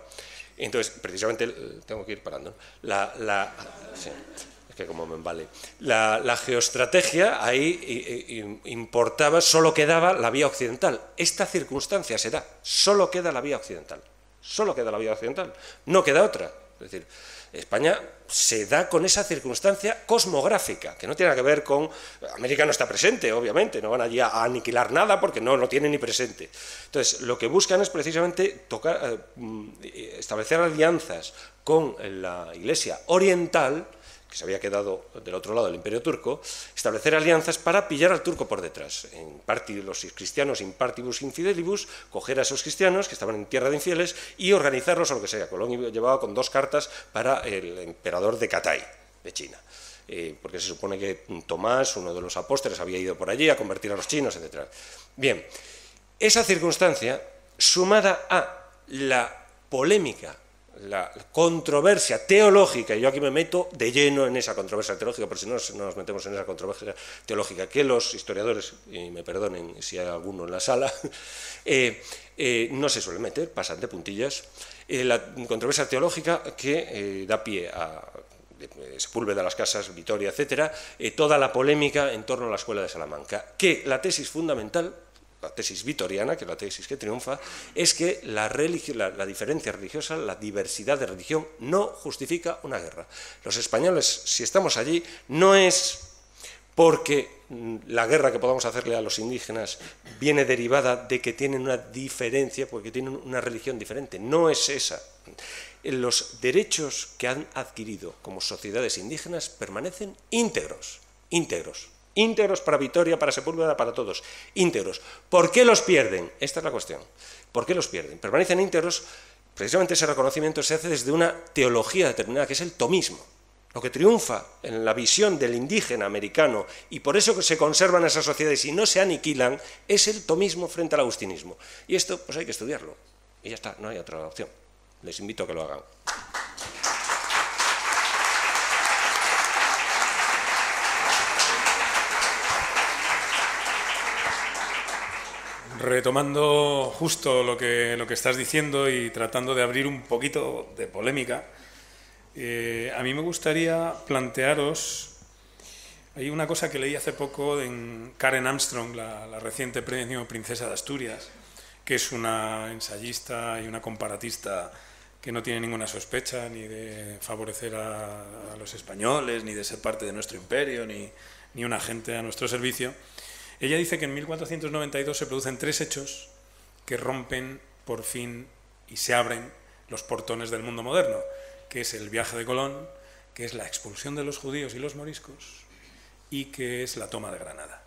Entonces, precisamente, tengo que ir parando, sí, es que como me embale, la geoestrategia ahí importaba, solo quedaba la vía occidental. Esta circunstancia se da, solo queda la vía occidental. Solo queda la vía occidental, no queda otra. Es decir, España se da con esa circunstancia cosmográfica, que no tiene que ver con... América no está presente, obviamente, no van allí a aniquilar nada porque no lo tienen ni presente. Entonces, lo que buscan es precisamente establecer alianzas con la Iglesia oriental, que se había quedado del otro lado del Imperio Turco, establecer alianzas para pillar al turco por detrás. En parte los cristianos in partibus infidelibus, coger a esos cristianos que estaban en tierra de infieles y organizarlos o lo que sea. Colón llevaba con 2 cartas para el emperador de Catay, de China. Porque se supone que Tomás, uno de los apóstoles, había ido por allí a convertir a los chinos, etc. Bien, esa circunstancia, sumada a la polémica, la controversia teológica, y yo aquí me meto de lleno en esa controversia teológica, porque si no nos metemos en esa controversia teológica, que los historiadores, y me perdonen si hay alguno en la sala, no se suelen meter, pasan de puntillas, la controversia teológica que da pie a Sepúlveda, Las Casas, Vitoria, etcétera, toda la polémica en torno a la Escuela de Salamanca, que la tesis fundamental, la tesis vitoriana, que es la tesis que triunfa, es que la diferencia religiosa, la diversidad de religión, no justifica una guerra. Los españoles, si estamos allí, no es porque la guerra que podamos hacerle a los indígenas viene derivada de que tienen una diferencia, porque tienen una religión diferente. No es esa. los derechos que han adquirido como sociedades indígenas permanecen íntegros, íntegros. Íntegros para Vitoria, para Sepúlveda, para todos. Íntegros. ¿Por qué los pierden? Esta es la cuestión. ¿Por qué los pierden? Permanecen íntegros. Precisamente ese reconocimiento se hace desde una teología determinada, que es el tomismo. Lo que triunfa en la visión del indígena americano, y por eso se conservan esas sociedades y no se aniquilan, es el tomismo frente al agustinismo. Y esto, pues hay que estudiarlo. Y ya está, no hay otra opción. Les invito a que lo hagan. Retomando justo lo que estás diciendo y tratando de abrir un poquito de polémica, a mí me gustaría plantearos, hay una cosa que leí hace poco en Karen Armstrong, la reciente premio Princesa de Asturias, que es una ensayista y una comparatista que no tiene ninguna sospecha ni de favorecer a los españoles, ni de ser parte de nuestro imperio, ni un agente a nuestro servicio. Ella dice que en 1492 se producen 3 hechos que rompen por fin y se abren los portones del mundo moderno, que es el viaje de Colón, que es la expulsión de los judíos y los moriscos, y que es la toma de Granada.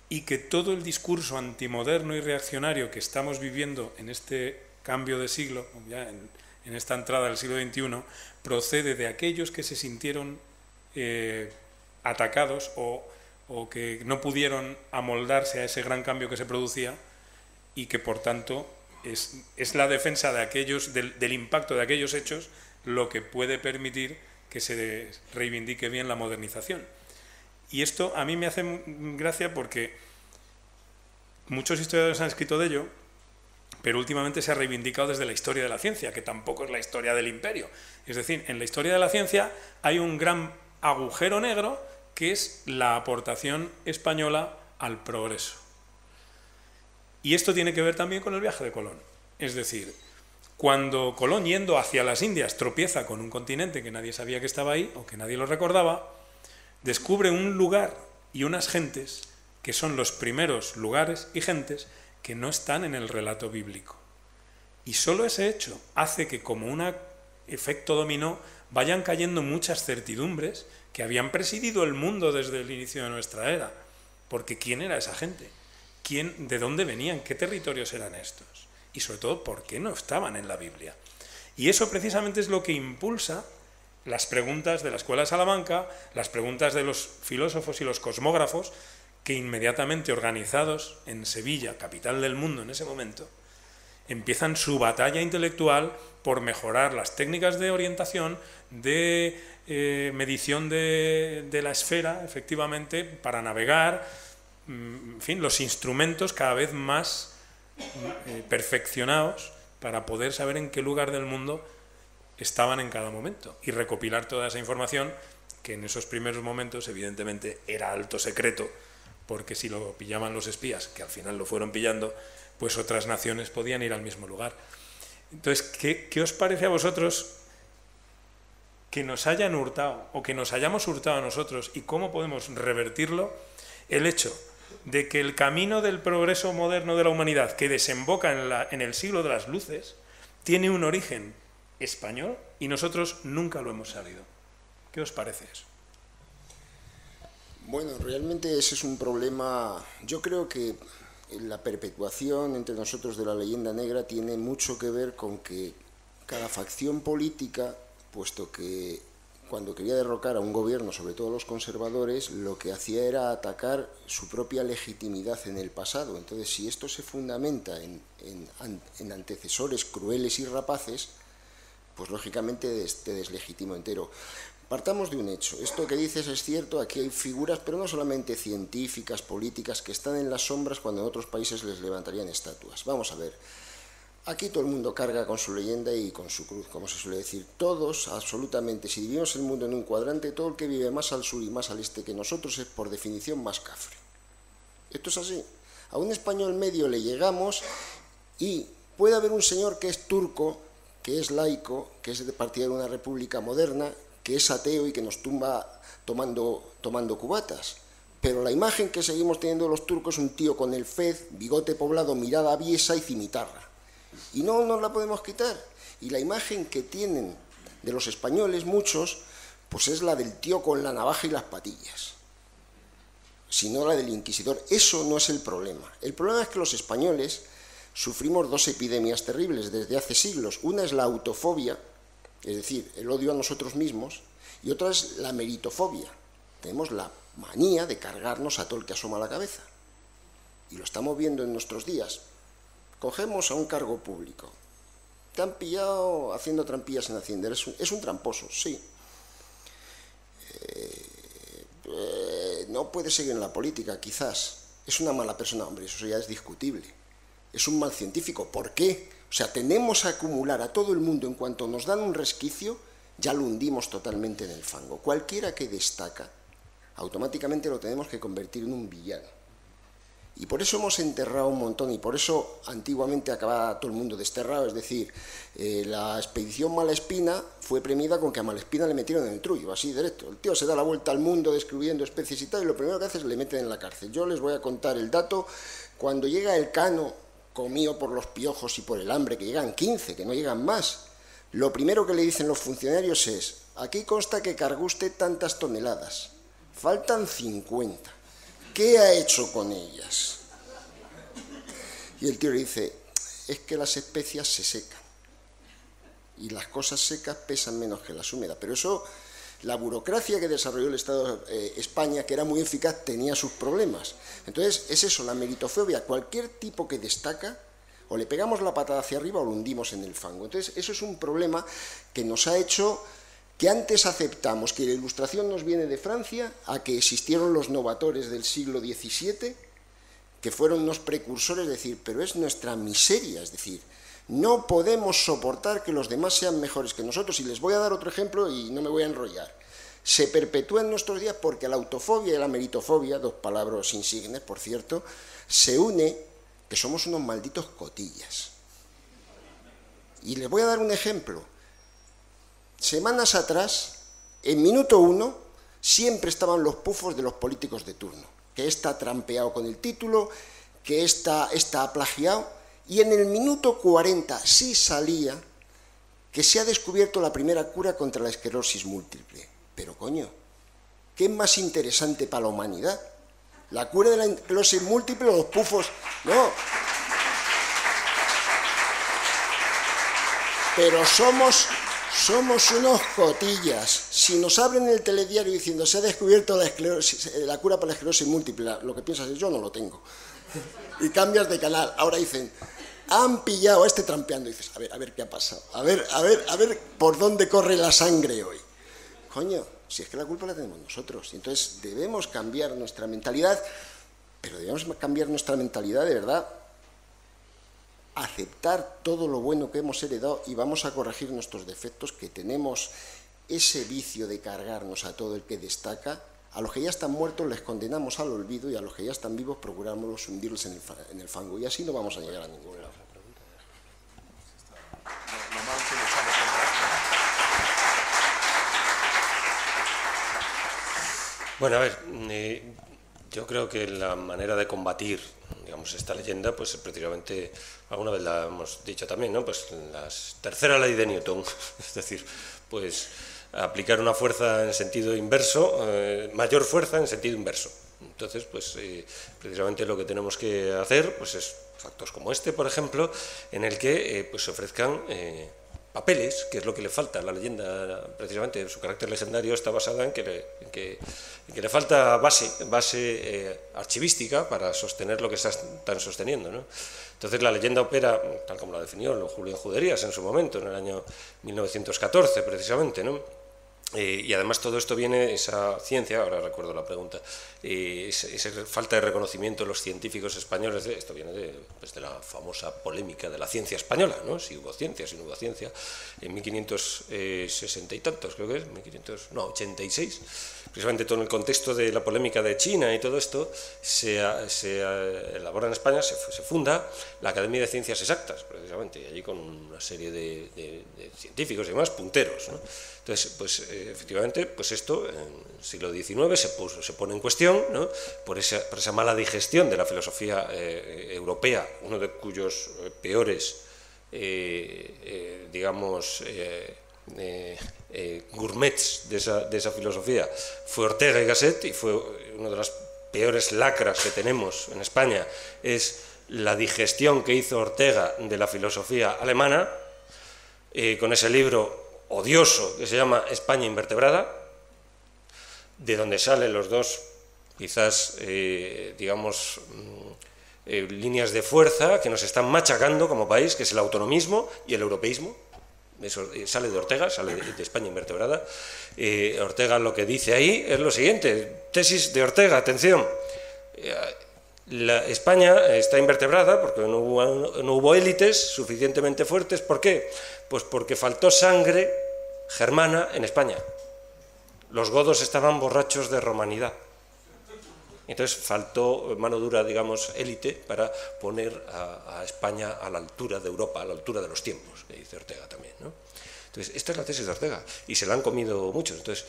Y que todo el discurso antimoderno y reaccionario que estamos viviendo en este cambio de siglo, ya en esta entrada del siglo XXI, procede de aquellos que se sintieron atacados o que no pudieron amoldarse a ese gran cambio que se producía, y que por tanto es la defensa de aquellos, del impacto de aquellos hechos, lo que puede permitir que se reivindique bien la modernización. Y esto a mí me hace gracia porque muchos historiadores han escrito de ello, pero últimamente se ha reivindicado desde la historia de la ciencia, que tampoco es la historia del imperio. Es decir, en la historia de la ciencia hay un gran agujero negro que es la aportación española al progreso. Y esto tiene que ver también con el viaje de Colón. Es decir, cuando Colón, yendo hacia las Indias, tropieza con un continente que nadie sabía que estaba ahí, o que nadie lo recordaba, descubre un lugar y unas gentes que son los primeros lugares y gentes que no están en el relato bíblico. Y solo ese hecho hace que, como un efecto dominó, vayan cayendo muchas certidumbres que habían presidido el mundo desde el inicio de nuestra era. Porque ¿quién era esa gente? ¿De dónde venían? ¿Qué territorios eran estos? Y sobre todo, ¿por qué no estaban en la Biblia? Y eso precisamente es lo que impulsa las preguntas de la Escuela de Salamanca, las preguntas de los filósofos y los cosmógrafos, que inmediatamente, organizados en Sevilla, capital del mundo en ese momento, empiezan su batalla intelectual por mejorar las técnicas de orientación, de medición de la esfera, efectivamente, para navegar, en fin, los instrumentos cada vez más perfeccionados para poder saber en qué lugar del mundo estaban en cada momento y recopilar toda esa información que en esos primeros momentos evidentemente era alto secreto, porque si lo pillaban los espías, que al final lo fueron pillando, pues otras naciones podían ir al mismo lugar. Entonces, ¿qué os parece a vosotros que nos hayan hurtado o que nos hayamos hurtado a nosotros, y cómo podemos revertirlo? El hecho de que el camino del progreso moderno de la humanidad, que desemboca en el siglo de las luces, tiene un origen español y nosotros nunca lo hemos sabido. ¿Qué os parece eso? Bueno, realmente ese es un problema. Yo creo que la perpetuación entre nosotros de la leyenda negra tiene mucho que ver con que cada facción política, puesto que cuando quería derrocar a un gobierno, sobre todo los conservadores, lo que hacía era atacar su propia legitimidad en el pasado. Entonces, si esto se fundamenta en antecesores crueles y rapaces, pues lógicamente te deslegitimo entero. Partamos de un hecho. Esto que dices es cierto, aquí hay figuras, pero no solamente científicas, políticas, que están en las sombras cuando en otros países les levantarían estatuas. Vamos a ver. Aquí todo el mundo carga con su leyenda y con su cruz, como se suele decir. Todos, absolutamente, si dividimos el mundo en un cuadrante, todo el que vive más al sur y más al este que nosotros es, por definición, más cafre. Esto es así. A un español medio le llegamos y puede haber un señor que es turco, que es laico, que es de partidario de una república moderna, que es ateo y que nos tumba tomando cubatas. Pero la imagen que seguimos teniendo los turcos es un tío con el fez, bigote poblado, mirada aviesa y cimitarra. Y no nos la podemos quitar. Y la imagen que tienen de los españoles, muchos, pues es la del tío con la navaja y las patillas, sino la del inquisidor. Eso no es el problema. El problema es que los españoles sufrimos dos epidemias terribles desde hace siglos. Una es la autofobia, es decir, el odio a nosotros mismos, y otra es la meritofobia. Tenemos la manía de cargarnos a todo el que asoma la cabeza. Y lo estamos viendo en nuestros días. Cogemos a un cargo público. Te han pillado haciendo trampillas en Hacienda. Es un tramposo, sí. No puede seguir en la política, quizás. Es una mala persona, hombre, eso ya es discutible. Es un mal científico. ¿Por qué? O sea, tenemos a acumular a todo el mundo, en cuanto nos dan un resquicio, ya lo hundimos totalmente en el fango. Cualquiera que destaca, automáticamente lo tenemos que convertir en un villano. Y por eso hemos enterrado un montón, y por eso antiguamente acababa todo el mundo desterrado. Es decir, la expedición Malespina fue premiada con que a Malespina le metieron en el trullo, así directo. El tío se da la vuelta al mundo descubriendo especies y tal, y lo primero que hace es le meten en la cárcel. Yo les voy a contar el dato. Cuando llega el Cano, comido por los piojos y por el hambre, que llegan 15, que no llegan más, lo primero que le dicen los funcionarios es: aquí consta que cargó usted tantas toneladas, faltan 50. ¿Qué ha hecho con ellas? Y el tío le dice: es que las especias se secan y las cosas secas pesan menos que las húmedas. Pero eso, la burocracia que desarrolló el Estado España, que era muy eficaz, tenía sus problemas. Entonces, es eso, la meritofobia. Cualquier tipo que destaca, o le pegamos la patada hacia arriba o lo hundimos en el fango. Entonces, eso es un problema que nos ha hecho que antes aceptamos que la Ilustración nos viene de Francia, a que existieron los novatores del siglo XVII, que fueron unos precursores, es decir, pero es nuestra miseria, es decir, no podemos soportar que los demás sean mejores que nosotros. Y les voy a dar otro ejemplo y no me voy a enrollar. Se perpetúa en nuestros días porque la autofobia y la meritofobia, dos palabras insignes, por cierto, se une que somos unos malditos cotillas. Y les voy a dar un ejemplo. Semanas atrás, en minuto 1, siempre estaban los pufos de los políticos de turno, que esta ha trampeado con el título, que esta ha plagiado, y en el minuto 40 sí salía que se ha descubierto la primera cura contra la esclerosis múltiple. Pero coño, ¿qué es más interesante para la humanidad? ¿La cura de la esclerosis múltiple o los pufos? No. Pero somos unos cotillas. Si nos abren el telediario diciendo se ha descubierto la cura para la esclerosis múltiple, lo que piensas es: yo no lo tengo. Y cambias de canal. Ahora dicen: han pillado a este trampeando. Y dices: a ver qué ha pasado. A ver por dónde corre la sangre hoy. Coño, si es que la culpa la tenemos nosotros. Y entonces debemos cambiar nuestra mentalidad, pero debemos cambiar nuestra mentalidad de verdad, aceptar todo lo bueno que hemos heredado, y vamos a corregir nuestros defectos, que tenemos ese vicio de cargarnos a todo el que destaca. A los que ya están muertos les condenamos al olvido, y a los que ya están vivos procuramos hundirlos en el fango, y así no vamos a llegar a ningún lado. Bueno, a ver, yo creo que la manera de combatir, digamos, esta leyenda, pues precisamente, alguna vez la hemos dicho también, ¿no? Pues la tercera ley de Newton, es decir, pues aplicar una fuerza en sentido inverso, mayor fuerza en sentido inverso. Entonces, pues precisamente lo que tenemos que hacer, pues es actos como este, por ejemplo, en el que pues se ofrezcan papeles, que es lo que le falta. La leyenda, precisamente, su carácter legendario está basada en que le falta base archivística para sostener lo que están sosteniendo, ¿no? Entonces la leyenda opera, tal como la definió Julián Juderías en su momento, en el año 1914, precisamente, ¿no? Y además todo esto viene, esa ciencia, ahora recuerdo la pregunta, esa falta de reconocimiento de los científicos españoles, esto viene de la famosa polémica de la ciencia española, ¿no? Si hubo ciencia, si no hubo ciencia, en 1560 y tantos, creo que es, 86, precisamente todo en el contexto de la polémica de China y todo esto, se elabora en España, se funda la Academia de Ciencias Exactas, precisamente, y allí con una serie de científicos y demás punteros, ¿no? Entonces, pues efectivamente, pues esto en el siglo XIX se pone en cuestión, ¿no? por esa mala digestión de la filosofía europea, uno de cuyos peores digamos, gourmets de esa filosofía fue Ortega y Gasset, y fue una de las peores lacras que tenemos en España, es la digestión que hizo Ortega de la filosofía alemana, con ese libro odioso que se llama España invertebrada, de donde salen los dos, quizás, digamos, líneas de fuerza que nos están machacando como país, que es el autonomismo y el europeísmo. Eso sale de Ortega, sale de España invertebrada. Ortega lo que dice ahí es lo siguiente, tesis de Ortega, atención, España está invertebrada porque no hubo élites suficientemente fuertes. ¿Por qué? Pues porque faltó sangre germana en España. Los godos estaban borrachos de romanidad. Entonces faltó mano dura, digamos, élite para poner a España a la altura de Europa, a la altura de los tiempos, que dice Ortega también, ¿no? Entonces, esta es la tesis de Ortega, y se la han comido muchos. Entonces,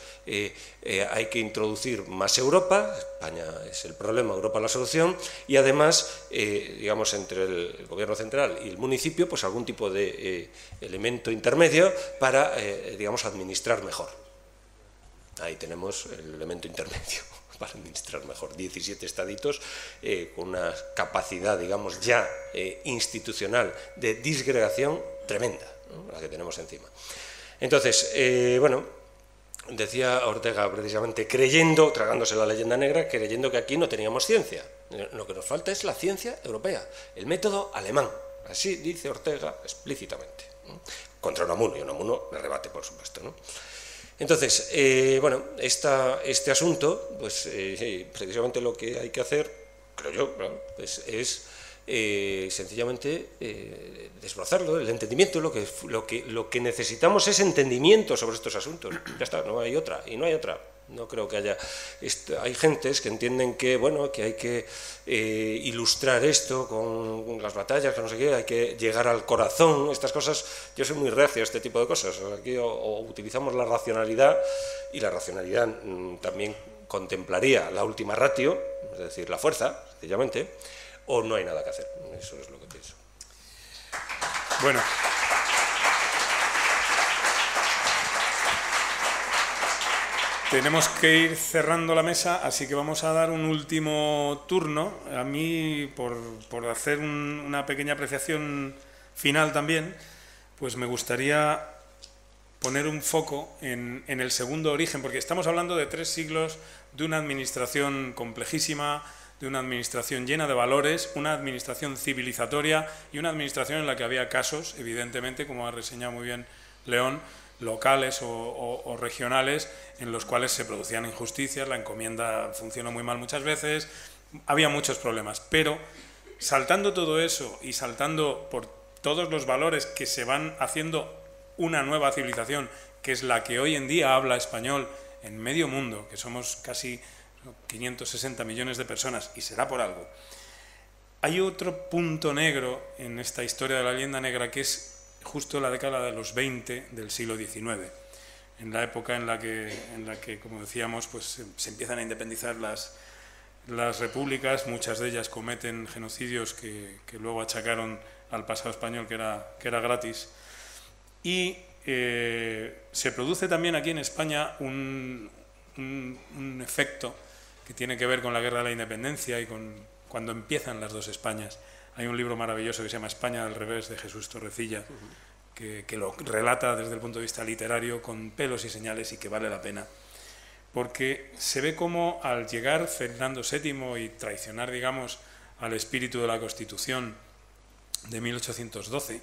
hay que introducir más Europa, España es el problema, Europa la solución, y además, digamos, entre el gobierno central y el municipio, pues algún tipo de elemento intermedio para, digamos, administrar mejor. Ahí tenemos el elemento intermedio para administrar mejor. 17 estaditos con una capacidad, digamos, ya institucional de disgregación tremenda, ¿no?, la que tenemos encima. Entonces, bueno, decía Ortega precisamente, creyendo, tragándose la leyenda negra, creyendo que aquí no teníamos ciencia. Lo que nos falta es la ciencia europea, el método alemán. Así dice Ortega explícitamente, ¿no?, contra Unamuno, y Unamuno le rebate, por supuesto, ¿no? Entonces, bueno, este asunto, pues precisamente lo que hay que hacer, creo yo, ¿no?, pues es sencillamente desbrozarlo, el entendimiento. Lo que necesitamos es entendimiento sobre estos asuntos. Ya está, no hay otra, y no hay otra. No creo que haya... Hay gentes que entienden que, bueno, que hay que ilustrar esto con las batallas, que no sé qué, hay que llegar al corazón, estas cosas. Yo soy muy reacio a este tipo de cosas. Aquí o utilizamos la racionalidad, y la racionalidad también contemplaría la última ratio, es decir, la fuerza, sencillamente, o no hay nada que hacer. Eso es lo que pienso. Bueno. Tenemos que ir cerrando la mesa, así que vamos a dar un último turno. A mí, por hacer una pequeña apreciación final también, pues me gustaría poner un foco en el segundo origen, porque estamos hablando de 3 siglos de una administración complejísima, de una administración llena de valores, una administración civilizatoria y una administración en la que había casos, evidentemente, como ha reseñado muy bien León, locales o regionales, en los cuales se producían injusticias, la encomienda funcionó muy mal muchas veces, había muchos problemas, pero saltando todo eso y saltando por todos los valores que se van haciendo una nueva civilización, que es la que hoy en día habla español en medio mundo, que somos casi 560 millones de personas, y será por algo. Hay otro punto negro en esta historia de la leyenda negra, que es justo la década de los 20 del siglo XIX, en la época en la que como decíamos, pues se empiezan a independizar las repúblicas, muchas de ellas cometen genocidios que luego achacaron al pasado español, que era gratis, y se produce también aquí en España un efecto que tiene que ver con la guerra de la independencia y con cuando empiezan las dos Españas. Hay un libro maravilloso que se llama España al revés, de Jesús Torrecilla, que lo relata desde el punto de vista literario con pelos y señales, y que vale la pena, porque se ve cómo al llegar Fernando VII y traicionar, digamos, al espíritu de la Constitución de 1812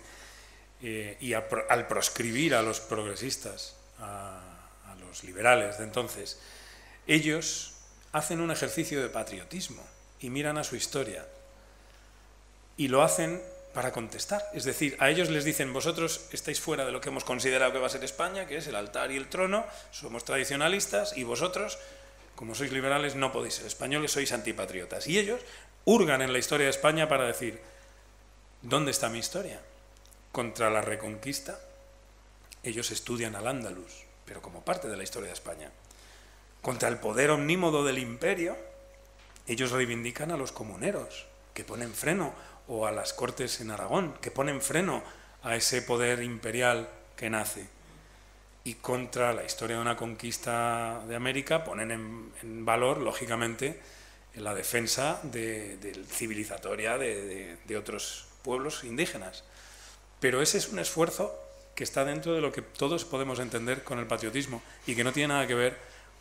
y al proscribir a los progresistas, a los liberales de entonces, ellos hacen un ejercicio de patriotismo y miran a su historia. Y lo hacen para contestar. Es decir, a ellos les dicen, vosotros estáis fuera de lo que hemos considerado que va a ser España, que es el altar y el trono, somos tradicionalistas, y vosotros, como sois liberales, no podéis ser españoles, sois antipatriotas. Y ellos hurgan en la historia de España para decir, ¿dónde está mi historia? Contra la Reconquista, ellos estudian al Andaluz, pero como parte de la historia de España. Contra el poder omnímodo del imperio, ellos reivindican a los comuneros, que ponen freno, o a las Cortes en Aragón, que ponen freno a ese poder imperial que nace, y contra la historia de una conquista de América ponen en valor, lógicamente, la defensa civilizatoria de otros pueblos indígenas. Pero ese es un esfuerzo que está dentro de lo que todos podemos entender con el patriotismo y que no tiene nada que ver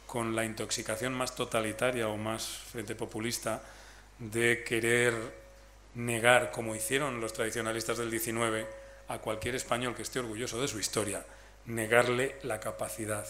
con la intoxicación más totalitaria o más frente populista de querer negar, como hicieron los tradicionalistas del 19, a cualquier español que esté orgulloso de su historia, negarle la capacidad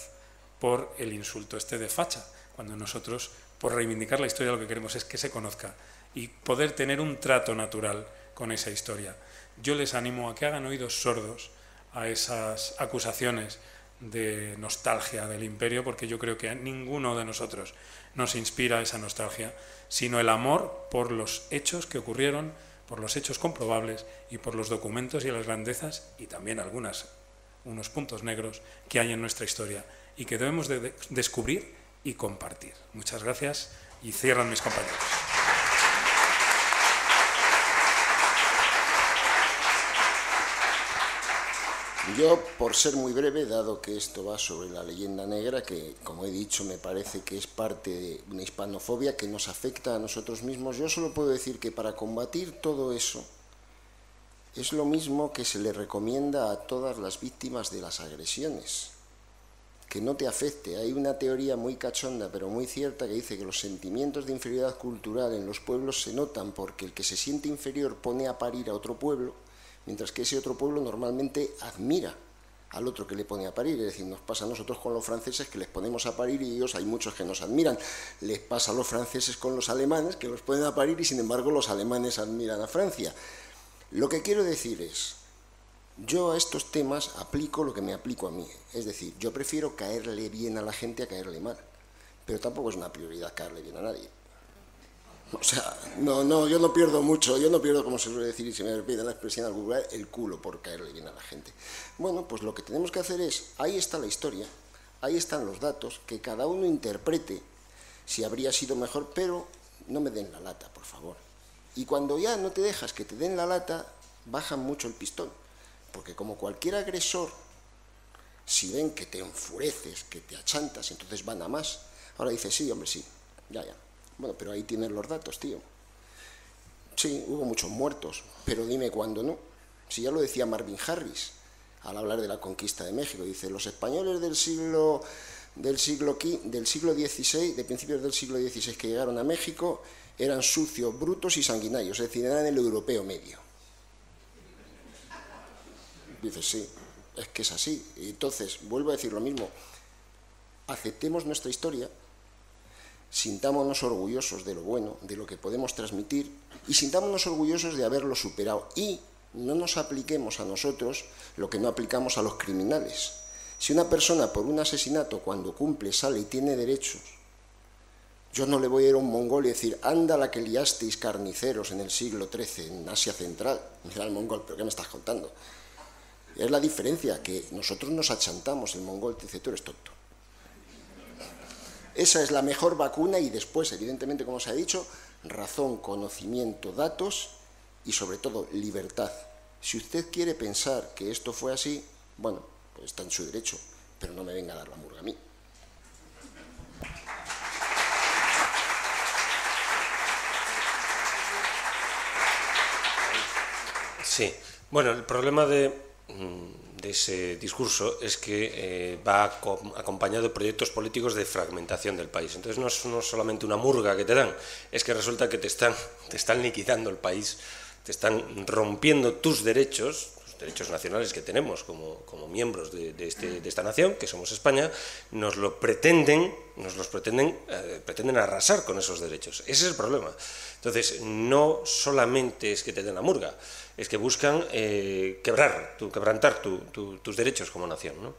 por el insulto de facha, cuando nosotros, por reivindicar la historia, lo que queremos es que se conozca y poder tener un trato natural con esa historia. Yo les animo a que hagan oídos sordos a esas acusaciones de nostalgia del imperio, porque yo creo que a ninguno de nosotros nos inspira esa nostalgia, sino el amor por los hechos que ocurrieron, por los hechos comprobables y por los documentos y las grandezas y también unos puntos negros que hay en nuestra historia y que debemos de descubrir y compartir. Muchas gracias y cierran mis compañeros. Yo, por ser muy breve, dado que esto va sobre la leyenda negra, que, como he dicho, me parece que es parte de una hispanofobia que nos afecta a nosotros mismos, yo solo puedo decir que para combatir todo eso es lo mismo que se le recomienda a todas las víctimas de las agresiones, que no te afecte. Hay una teoría muy cachonda, pero muy cierta, que dice que los sentimientos de inferioridad cultural en los pueblos se notan porque el que se siente inferior pone a parir a otro pueblo, mientras que ese otro pueblo normalmente admira al otro que le pone a parir. Es decir, nos pasa a nosotros con los franceses, que les ponemos a parir y ellos, hay muchos que nos admiran. Les pasa a los franceses con los alemanes, que los ponen a parir y sin embargo los alemanes admiran a Francia. Lo que quiero decir es, yo a estos temas aplico lo que me aplico a mí. Es decir, yo prefiero caerle bien a la gente a caerle mal, pero tampoco es una prioridad caerle bien a nadie. O sea, yo no pierdo mucho, yo no pierdo, como se suele decir, y se me repite la expresión alguna, el culo por caerle bien a la gente. Bueno, pues lo que tenemos que hacer es, ahí está la historia, ahí están los datos, que cada uno interprete si habría sido mejor, pero no me den la lata, por favor. Y cuando ya no te dejas que te den la lata, bajan mucho el pistón, porque como cualquier agresor, si ven que te enfureces, que te achantas, entonces van a más. Ahora dices, sí, hombre, sí, ya. Bueno, pero ahí tienes los datos, tío. Sí, hubo muchos muertos, pero dime cuándo no. Si ya lo decía Marvin Harris al hablar de la conquista de México, dice, los españoles del siglo XVI, de principios del siglo XVI que llegaron a México, eran sucios, brutos y sanguinarios, es decir, eran el europeo medio. Dice, sí, es que es así. Y entonces, vuelvo a decir lo mismo, aceptemos nuestra historia, sintámonos orgullosos de lo bueno, de lo que podemos transmitir, y sintámonos orgullosos de haberlo superado. Y no nos apliquemos a nosotros lo que no aplicamos a los criminales. Si una persona por un asesinato, cuando cumple, sale y tiene derechos, yo no le voy a ir a un mongol y decir, anda la que liasteis carniceros en el siglo XIII en Asia Central. Mira al mongol, ¿pero qué me estás contando? Es la diferencia, que nosotros nos achantamos, el mongol te dice, tú eres tonto. Esa es la mejor vacuna y después, evidentemente, como se ha dicho, razón, conocimiento, datos y sobre todo libertad. Si usted quiere pensar que esto fue así, bueno, pues está en su derecho, pero no me venga a dar la murga a mí. Sí, bueno, el problema de ese discurso es que va acompañado de proyectos políticos de fragmentación del país. Entonces no es solamente una murga que te dan, es que resulta que te están liquidando el país, te están rompiendo tus derechos nacionales que tenemos como miembros de esta nación, que somos España, pretenden arrasar con esos derechos. Ese es el problema. Entonces, no solamente es que te den la murga, es que buscan quebrantar tus derechos como nación, ¿no?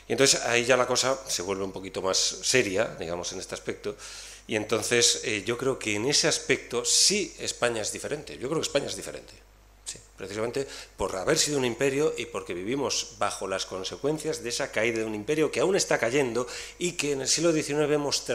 Y entonces ahí ya la cosa se vuelve un poquito más seria, digamos, en este aspecto. Y entonces yo creo que en ese aspecto sí España es diferente. Yo creo que España es diferente. Sí, precisamente por haber sido un imperio y porque vivimos bajo las consecuencias de esa caída de un imperio que aún está cayendo y que en el siglo XIX se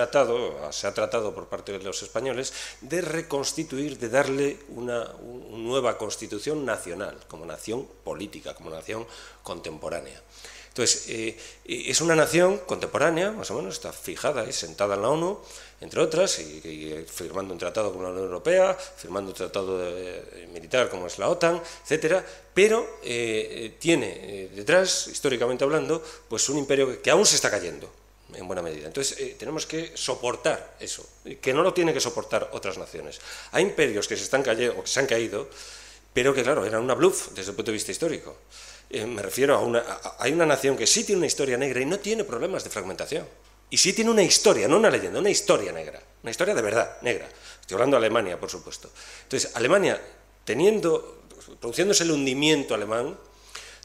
ha tratado por parte de los españoles de reconstituir, de darle una nueva constitución nacional, como nación política, como nación contemporánea. Entonces, es una nación contemporánea, más o menos, está fijada y sentada en la ONU, entre otras, y firmando un tratado con la Unión Europea, firmando un tratado militar como es la OTAN, etcétera, pero tiene detrás, históricamente hablando, pues un imperio que aún se está cayendo, en buena medida. Entonces, tenemos que soportar eso, que no lo tienen que soportar otras naciones. Hay imperios que se están cayendo, o que se han caído, pero que, claro, eran una bluff desde el punto de vista histórico. Me refiero hay una nación que sí tiene una historia negra y no tiene problemas de fragmentación. Y sí tiene una historia, no una leyenda, una historia negra. Una historia de verdad, negra. Estoy hablando de Alemania, por supuesto. Entonces, Alemania, produciéndose el hundimiento alemán,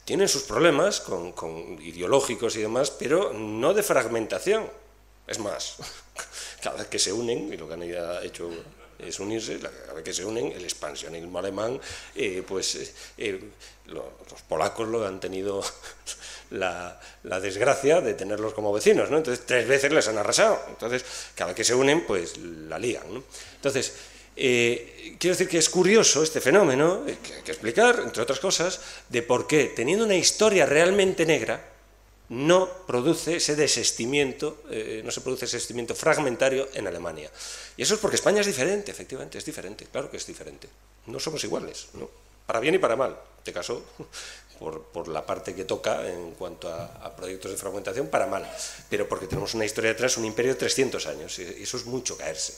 tienen sus problemas con ideológicos y demás, pero no de fragmentación. Es más, cada vez que se unen, y lo que han hecho es unirse, cada vez que se unen, el expansionismo alemán, los polacos lo han tenido la desgracia de tenerlos como vecinos, ¿no? Entonces 3 veces les han arrasado, entonces cada vez que se unen, pues la lían, ¿no? Entonces, quiero decir que es curioso este fenómeno, que hay que explicar, entre otras cosas, de por qué, teniendo una historia realmente negra, no produce ese desistimiento, no se produce ese desistimiento fragmentario en Alemania. Y eso es porque España es diferente, efectivamente, es diferente, claro que es diferente. No somos iguales, ¿no? Para bien y para mal, en este caso, por la parte que toca en cuanto a proyectos de fragmentación, para mal. Pero porque tenemos una historia detrás, un imperio de 300 años, y eso es mucho caerse.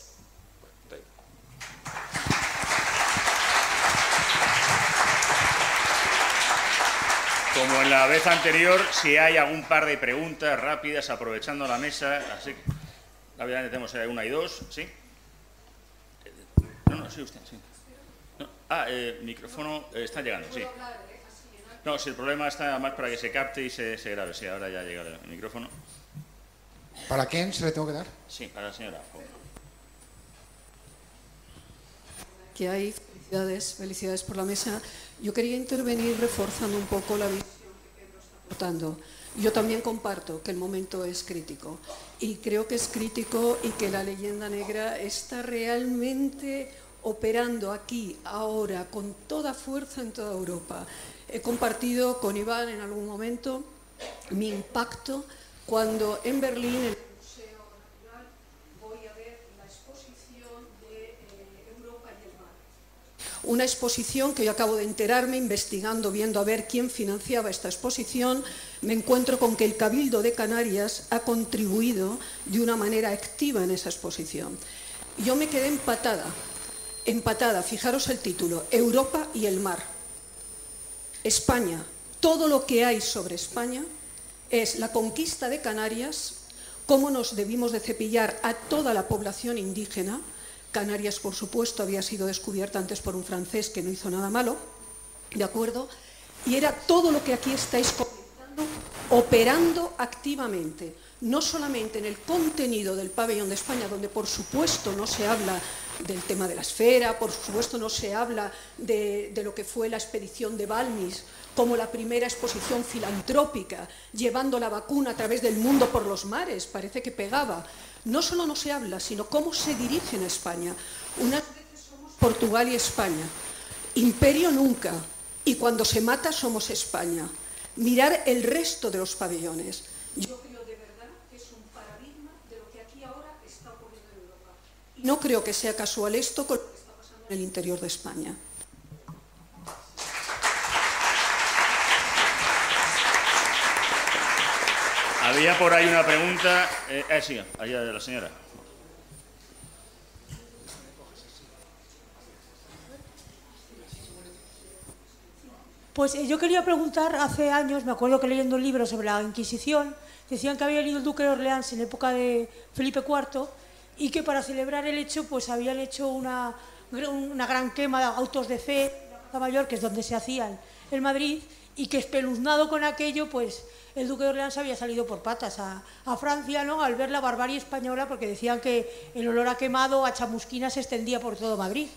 Como en la vez anterior, si hay algún par de preguntas rápidas, aprovechando la mesa, así rápidamente tenemos 1 y 2, ¿sí? No, sí, usted, sí. No, micrófono, está llegando, sí. No, si el problema está más para que se capte y se grabe, sí, ahora ya llega el micrófono. ¿Para quién se le tengo que dar? Sí, para la señora. Que hay felicidades por la mesa. Yo quería intervenir reforzando un poco la visión que Pedro está aportando. Yo también comparto que el momento es crítico y creo que es crítico y que la leyenda negra está realmente operando aquí, ahora, con toda fuerza en toda Europa. He compartido con Iván en algún momento mi impacto cuando en Berlín, en el Museo Natural, voy a ver la exposición de Europa y el mar. Una exposición que yo acabo de enterarme, investigando, viendo a ver quién financiaba esta exposición, me encuentro con que el Cabildo de Canarias ha contribuido de una manera activa en esa exposición. Yo me quedé empatada, fijaros el título, Europa y el mar. España, todo lo que hay sobre España es la conquista de Canarias, cómo nos debimos de cepillar a toda la población indígena. Canarias, por supuesto, había sido descubierta antes por un francés que no hizo nada malo, ¿de acuerdo? Y era todo lo que aquí estáis comentando, operando activamente, no solamente en el contenido del pabellón de España, donde por supuesto no se habla del tema de la esfera, por supuesto no se habla de lo que fue la expedición de Balmis, como la primera exposición filantrópica, llevando la vacuna a través del mundo por los mares, parece que pegaba. No solo no se habla, sino cómo se dirigen a España. Unas veces somos Portugal y España, imperio nunca, y cuando se mata somos España. Mirar el resto de los pabellones. Yo creo de verdad que es un paradigma de lo que aquí ahora está ocurriendo en Europa. Y no creo que sea casual esto con lo que está pasando en el interior de España. Había por ahí una pregunta. Sí, allá de la señora. Pues yo quería preguntar, hace años, me acuerdo que leyendo un libro sobre la Inquisición, decían que había venido el duque de Orleans en época de Felipe IV y que para celebrar el hecho pues habían hecho una gran quema de autos de fe en la Plaza Mayor, que es donde se hacían en Madrid, y que espeluznado con aquello, pues el duque de Orleans había salido por patas a Francia, ¿no?, al ver la barbarie española, porque decían que el olor a quemado, a chamusquina, se extendía por todo Madrid.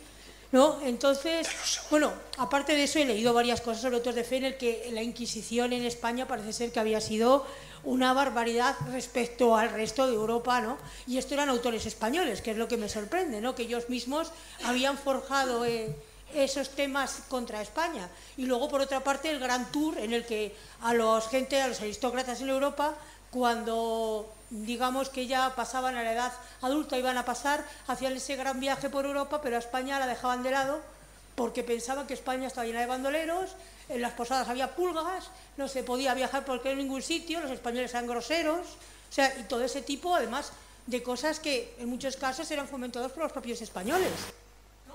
¿no? Entonces, bueno, aparte de eso he leído varias cosas sobre autos de fe en el que la Inquisición en España parece ser que había sido una barbaridad respecto al resto de Europa, ¿no? Y esto eran autores españoles, que es lo que me sorprende, ¿no? Que ellos mismos habían forjado esos temas contra España. Y luego, por otra parte, el Gran Tour, en el que a los aristócratas en Europa, cuando digamos que ya pasaban a la edad adulta, iban a pasar, hacían ese gran viaje por Europa, pero a España la dejaban de lado porque pensaban que España estaba llena de bandoleros, en las posadas había pulgas, no se podía viajar por ningún sitio, los españoles eran groseros, o sea, y todo ese tipo, además, de cosas que en muchos casos eran fomentados por los propios españoles.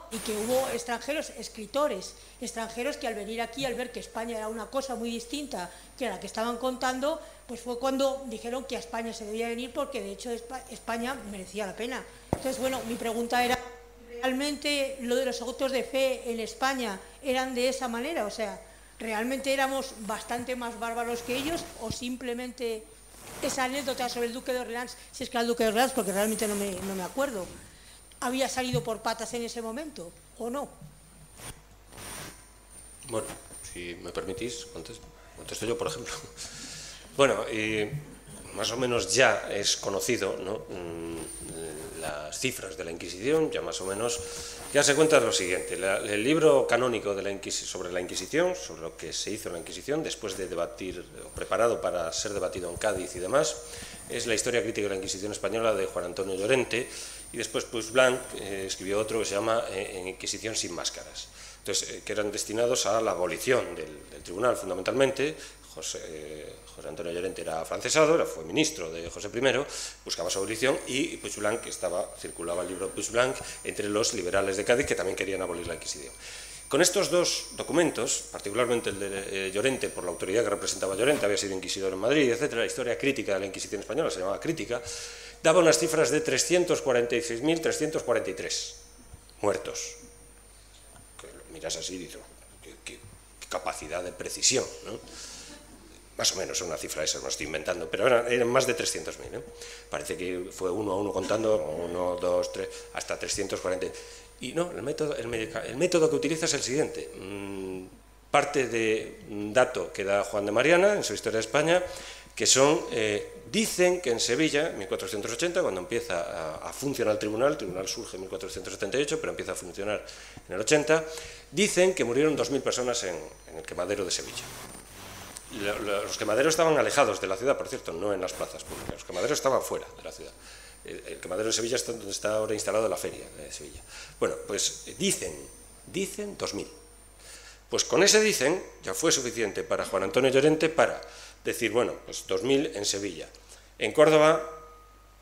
Y que hubo extranjeros, escritores extranjeros, que al venir aquí, al ver que España era una cosa muy distinta que la que estaban contando, pues fue cuando dijeron que a España se debía venir porque de hecho España merecía la pena. Entonces, bueno, mi pregunta era, ¿realmente lo de los autos de fe en España eran de esa manera? O sea, ¿realmente éramos bastante más bárbaros que ellos o simplemente esa anécdota sobre el Duque de Orleans, si es que era el Duque de Orleans, porque realmente no me acuerdo, había salido por patas en ese momento, o no? Bueno, si me permitís, contesto yo, por ejemplo. Bueno, más o menos ya es conocido, ¿no? Las cifras de la Inquisición, ya más o menos, ya se cuenta lo siguiente. El libro canónico de sobre la Inquisición, sobre lo que se hizo en la Inquisición, después de debatir, preparado para ser debatido en Cádiz y demás, es la historia crítica de la Inquisición española de Juan Antonio Llorente, y después Puigdemont escribió otro que se llama Inquisición sin máscaras. Entonces, que eran destinados a la abolición del tribunal, fundamentalmente. José Antonio Llorente era afrancesado, fue ministro de José I, buscaba su abolición, y Puigdemont, que circulaba el libro Puigdemont entre los liberales de Cádiz, que también querían abolir la Inquisición. Con estos dos documentos, particularmente el de Llorente, por la autoridad que representaba Llorente, había sido inquisidor en Madrid, etc., la historia crítica de la Inquisición española, se llamaba Crítica, daba unas cifras de 346.343 muertos. Que lo miras así y dices, qué capacidad de precisión, ¿no? Más o menos una cifra esa, no estoy inventando, pero eran más de 300.000, ¿eh? Parece que fue uno a uno contando, 1, 2, 3, hasta 340. Y no, el método que utiliza es el siguiente. Parte de un dato que da Juan de Mariana en su Historia de España, que son, dicen que en Sevilla, en 1480, cuando empieza a funcionar el tribunal surge en 1478, pero empieza a funcionar en el 80, dicen que murieron 2.000 personas en el quemadero de Sevilla. Los quemaderos estaban alejados de la ciudad, por cierto, no en las plazas públicas, los quemaderos estaban fuera de la ciudad. El quemadero de Sevilla es donde está ahora instalado la feria de Sevilla. Bueno, pues dicen 2.000. Pues con ese dicen ya fue suficiente para Juan Antonio Llorente para decir, bueno, pues 2.000 en Sevilla. En Córdoba,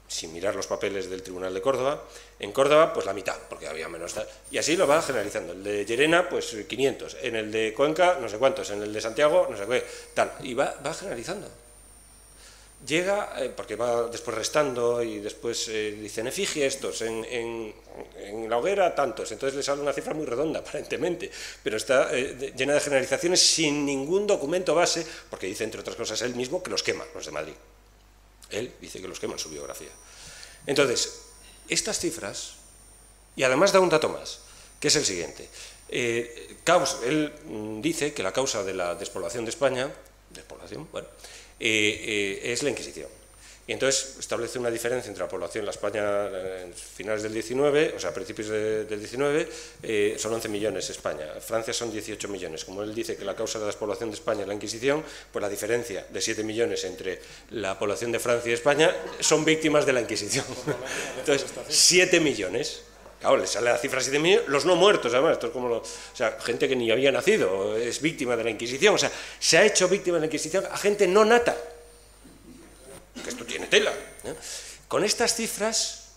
sin mirar los papeles del Tribunal de Córdoba, en Córdoba pues la mitad, porque había menos tal. Y así lo va generalizando. El de Llerena, pues 500. En el de Cuenca, no sé cuántos. En el de Santiago, no sé qué, tal. Y va generalizando. Llega, porque va después restando y después dicen efigie estos, en la hoguera tantos, entonces le sale una cifra muy redonda aparentemente, pero está llena de generalizaciones sin ningún documento base, porque dice entre otras cosas él mismo que los quema, los de Madrid. Él dice que los quema en su biografía. Entonces, estas cifras, y además da un dato más, que es el siguiente. Él dice que la causa de la despoblación de España, es la Inquisición. Y entonces establece una diferencia entre la población en la España en finales del 19, o sea, principios del 19, son 11 millones España, Francia son 18 millones. Como él dice que la causa de la despoblación de España es la Inquisición, pues la diferencia de 7 millones entre la población de Francia y España son víctimas de la Inquisición. Entonces, 7 millones. Claro, le sale la cifra 7 millones, los no muertos, además, esto es como o sea, gente que ni había nacido, es víctima de la Inquisición, o sea, se ha hecho víctima de la Inquisición a gente no nata, que esto tiene tela, ¿eh? Con estas cifras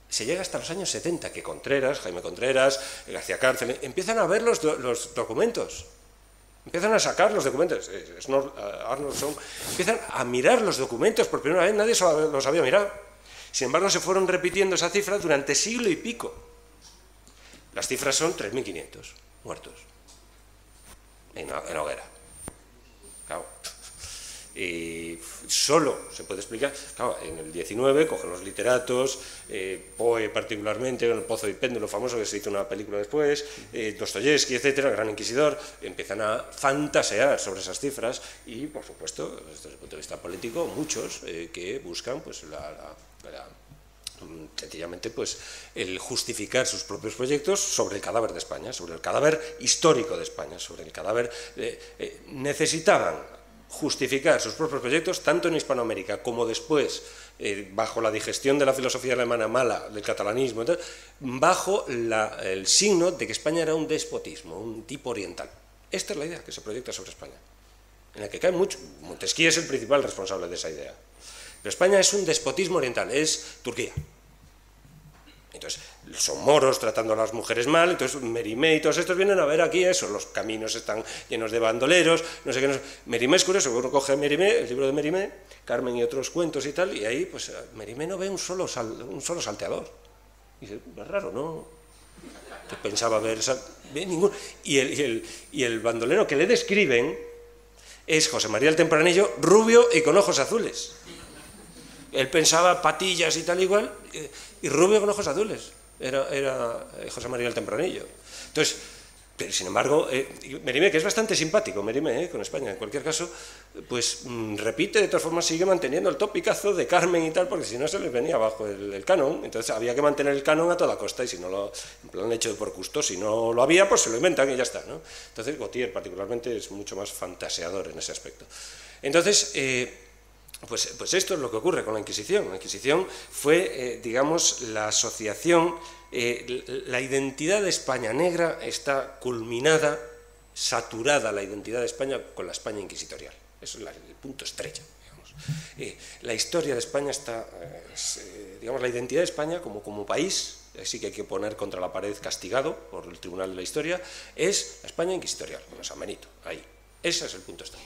se llega hasta los años 70, que Jaime Contreras, García Cárcel, empiezan a ver los documentos, empiezan a sacar los documentos, Arnoldson, empiezan a mirar los documentos, por primera vez nadie los había mirado. Sin embargo, se fueron repitiendo esa cifra durante siglo y pico. Las cifras son 3.500 muertos en hoguera. Claro. solo se puede explicar, claro, en el 19 cogen los literatos, Poe particularmente, el Pozo y Péndulo famoso, que se hizo una película después, Dostoyevsky, etcétera, el Gran Inquisidor, empiezan a fantasear sobre esas cifras y, por supuesto, desde el punto de vista político, muchos que buscan pues sencillamente pues el justificar sus propios proyectos sobre el cadáver de España, sobre el cadáver histórico de España, sobre el cadáver necesitaban justificar sus propios proyectos tanto en Hispanoamérica como después bajo la digestión de la filosofía alemana mala del catalanismo, entonces, bajo el signo de que España era un despotismo, un tipo oriental. Esta es la idea que se proyecta sobre España, en la que cae mucho. Montesquieu es el principal responsable de esa idea. Pero España es un despotismo oriental, es Turquía. Entonces, son moros tratando a las mujeres mal, entonces Mérimée y todos estos vienen a ver aquí eso, los caminos están llenos de bandoleros, no sé qué, no sé. Mérimée es curioso, uno coge Mérimée, el libro de Mérimée, Carmen y otros cuentos y tal, y ahí, pues, Mérimée no ve un solo salteador. Y dice, es raro, ¿no? Que pensaba ver ninguno. Y el bandolero que le describen es José María el Tempranillo, rubio y con ojos azules. Él pensaba patillas y tal igual, y rubio con ojos azules. Era José María el Tempranillo. Entonces, pero sin embargo, Mérimée, que es bastante simpático, Mérimée, con España, en cualquier caso, pues repite, de todas formas sigue manteniendo el topicazo de Carmen y tal, porque si no se les venía abajo el canon. Entonces había que mantener el canon a toda costa, y si no lo, en plan hecho por gusto, si no lo había, pues se lo inventan y ya está, ¿no? Entonces Gautier particularmente es mucho más fantaseador en ese aspecto. Entonces, pues esto es lo que ocurre con la Inquisición. La Inquisición fue, digamos, la asociación, la identidad de España negra está culminada, saturada la identidad de España con la España inquisitorial. Eso es el punto estrella, digamos. La historia de España está, digamos, la identidad de España como país, así que hay que poner contra la pared castigado por el Tribunal de la Historia, es la España inquisitorial, con San Benito, ahí. Ese es el punto estrella.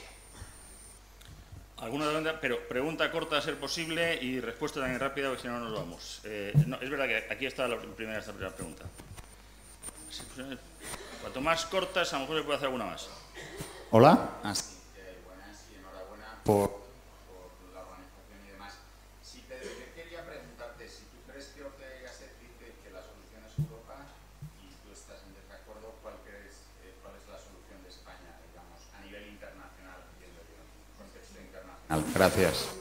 ¿Alguna pregunta? Pero pregunta corta a ser posible y respuesta también rápida, porque si no nos vamos. No, es verdad que aquí está esta primera pregunta. Cuanto más cortas, a lo mejor se puede hacer alguna más. Hola. Buenas y enhorabuena por la organización y demás. Sí, Pedro, yo quería preguntarte si tú crees que Ortega y Gasset dice que la solución es Europa y tú estás en desacuerdo, ¿cuál es la solución de España, digamos, a nivel internacional, entiendo yo, en contexto internacional? Gracias.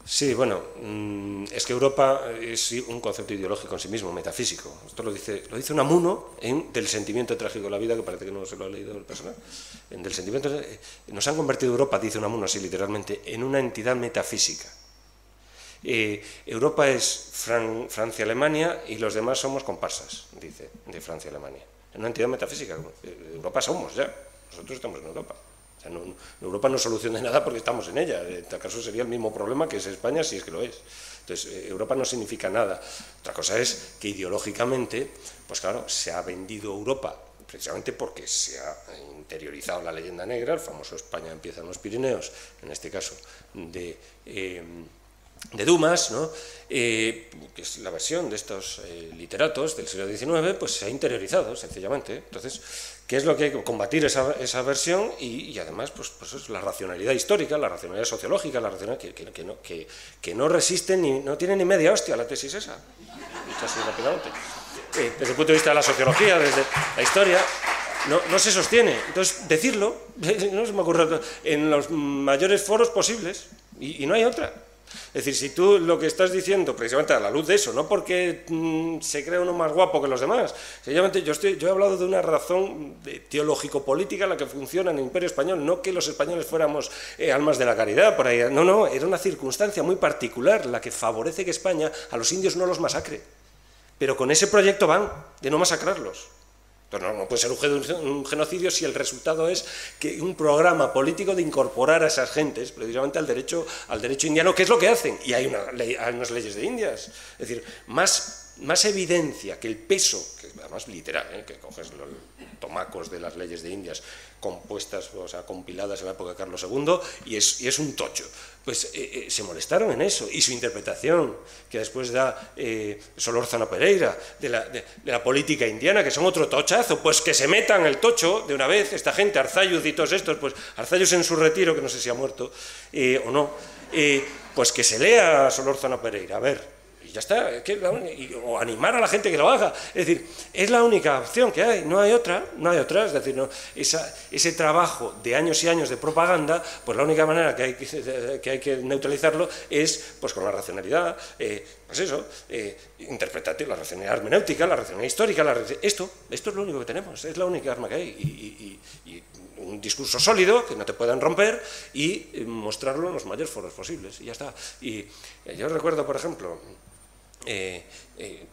Sí, bueno, es que Europa es un concepto ideológico en sí mismo, metafísico. Esto lo dice Unamuno en Del sentimiento trágico de la vida, que parece que no se lo ha leído el personal. En Del sentimiento, nos han convertido Europa, dice Unamuno así literalmente, en una entidad metafísica. Europa es Francia-Alemania y los demás somos comparsas, dice, de Francia-Alemania. En una entidad metafísica. Europa somos ya, nosotros estamos en Europa. O sea, Europa no soluciona nada porque estamos en ella. En tal caso sería el mismo problema que es España, si es que lo es. Entonces, Europa no significa nada. Otra cosa es que ideológicamente, pues claro, se ha vendido Europa precisamente porque se ha interiorizado la leyenda negra, el famoso España empieza en los Pirineos, en este caso de Dumas, ¿no? Que es la versión de estos literatos del siglo XIX, pues se ha interiorizado, sencillamente. Entonces, ¿qué es lo que hay que combatir esa versión? Y además, pues es la racionalidad histórica, la racionalidad sociológica, la racionalidad que no resiste, no tiene ni media hostia la tesis esa, dicho así rápidamente. Desde el punto de vista de la sociología, desde la historia, no se sostiene. Entonces, decirlo, no se me ocurre, en los mayores foros posibles, y no hay otra. Es decir, si tú lo que estás diciendo, precisamente a la luz de eso, no porque se crea uno más guapo que los demás, sencillamente yo he hablado de una razón teológico-política en la que funciona en el Imperio Español, no que los españoles fuéramos almas de la caridad, por ahí, no, era una circunstancia muy particular la que favorece que España a los indios no los masacre, pero con ese proyecto van, de no masacrarlos. Entonces no puede ser un genocidio si el resultado es que un programa político de incorporar a esas gentes precisamente al derecho indiano, que es lo que hacen, y hay unas leyes de Indias. Es decir, más evidencia que el peso, que además literal, que coges tomacos de las leyes de Indias compuestas, o sea, compiladas en la época de Carlos II, y es un tocho. Pues se molestaron en eso, y su interpretación, que después da Solórzano Pereira, de la política indiana, que son otro tochazo, pues que se metan el tocho de una vez, esta gente, Arzalluz y todos estos, pues Arzalluz en su retiro, que no sé si ha muerto o no, pues que se lea a Solórzano Pereira, a ver. Ya está, o animar a la gente que lo haga. Es decir, es la única opción que hay, no hay otra, es decir, no, ese trabajo de años y años de propaganda, pues la única manera que hay que neutralizarlo es pues con la racionalidad, pues eso, interpretativa, la racionalidad hermenéutica, la racionalidad histórica, esto es lo único que tenemos, es la única arma que hay, y un discurso sólido, que no te puedan romper, y mostrarlo en los mayores foros posibles, y ya está. Y yo recuerdo, por ejemplo,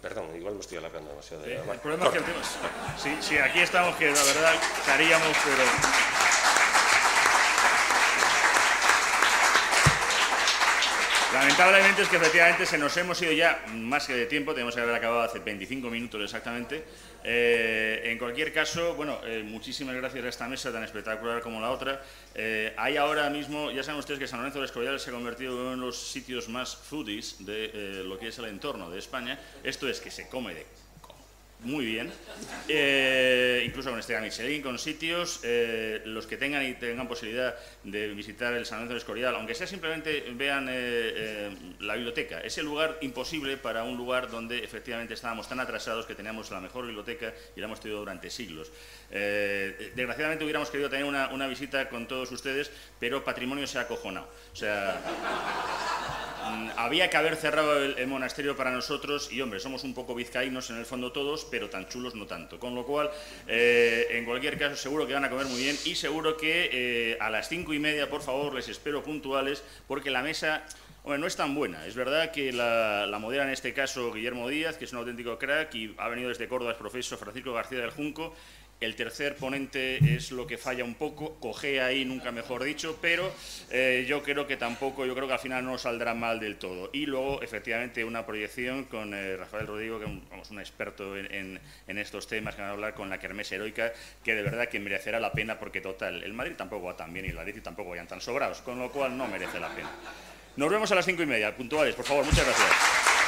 perdón, igual me estoy alargando demasiado. El problema es que el tema, sí, aquí estamos, que la verdad estaríamos, pero... Lamentablemente es que efectivamente se nos hemos ido ya más que de tiempo, tenemos que haber acabado hace 25 minutos exactamente. En cualquier caso, bueno, muchísimas gracias a esta mesa tan espectacular como la otra. Hay ahora mismo, ya saben ustedes que San Lorenzo del Escorial se ha convertido en uno de los sitios más foodies de lo que es el entorno de España. Esto es que se come muy bien, incluso con estrella Michelin, con sitios, los que tengan posibilidad de visitar el San Lorenzo del Escorial, aunque sea simplemente vean la biblioteca. Es el lugar imposible para un lugar donde efectivamente estábamos tan atrasados, que teníamos la mejor biblioteca y la hemos tenido durante siglos. Desgraciadamente hubiéramos querido tener una visita con todos ustedes, pero Patrimonio se ha acojonado. O sea, había que haber cerrado el monasterio para nosotros, y hombre, somos un poco vizcaínos en el fondo todos, pero tan chulos no tanto. Con lo cual, en cualquier caso, seguro que van a comer muy bien, y seguro que a las 5:30, por favor, les espero puntuales, porque la mesa... Hombre, no es tan buena. Es verdad que la modera, en este caso, Guillermo Díaz, que es un auténtico crack y ha venido desde Córdoba, es profesor Francisco García del Junco. El tercer ponente es lo que falla un poco, cojea ahí, nunca mejor dicho, pero yo creo que al final no saldrá mal del todo. Y luego, efectivamente, una proyección con Rafael Rodrigo, que es un experto en estos temas, que van a hablar con la kermés heroica, que de verdad que merecerá la pena, porque total, el Madrid tampoco va tan bien y el Atleti tampoco vayan tan sobrados, con lo cual no merece la pena. Nos vemos a las 5:30, puntuales, por favor, muchas gracias.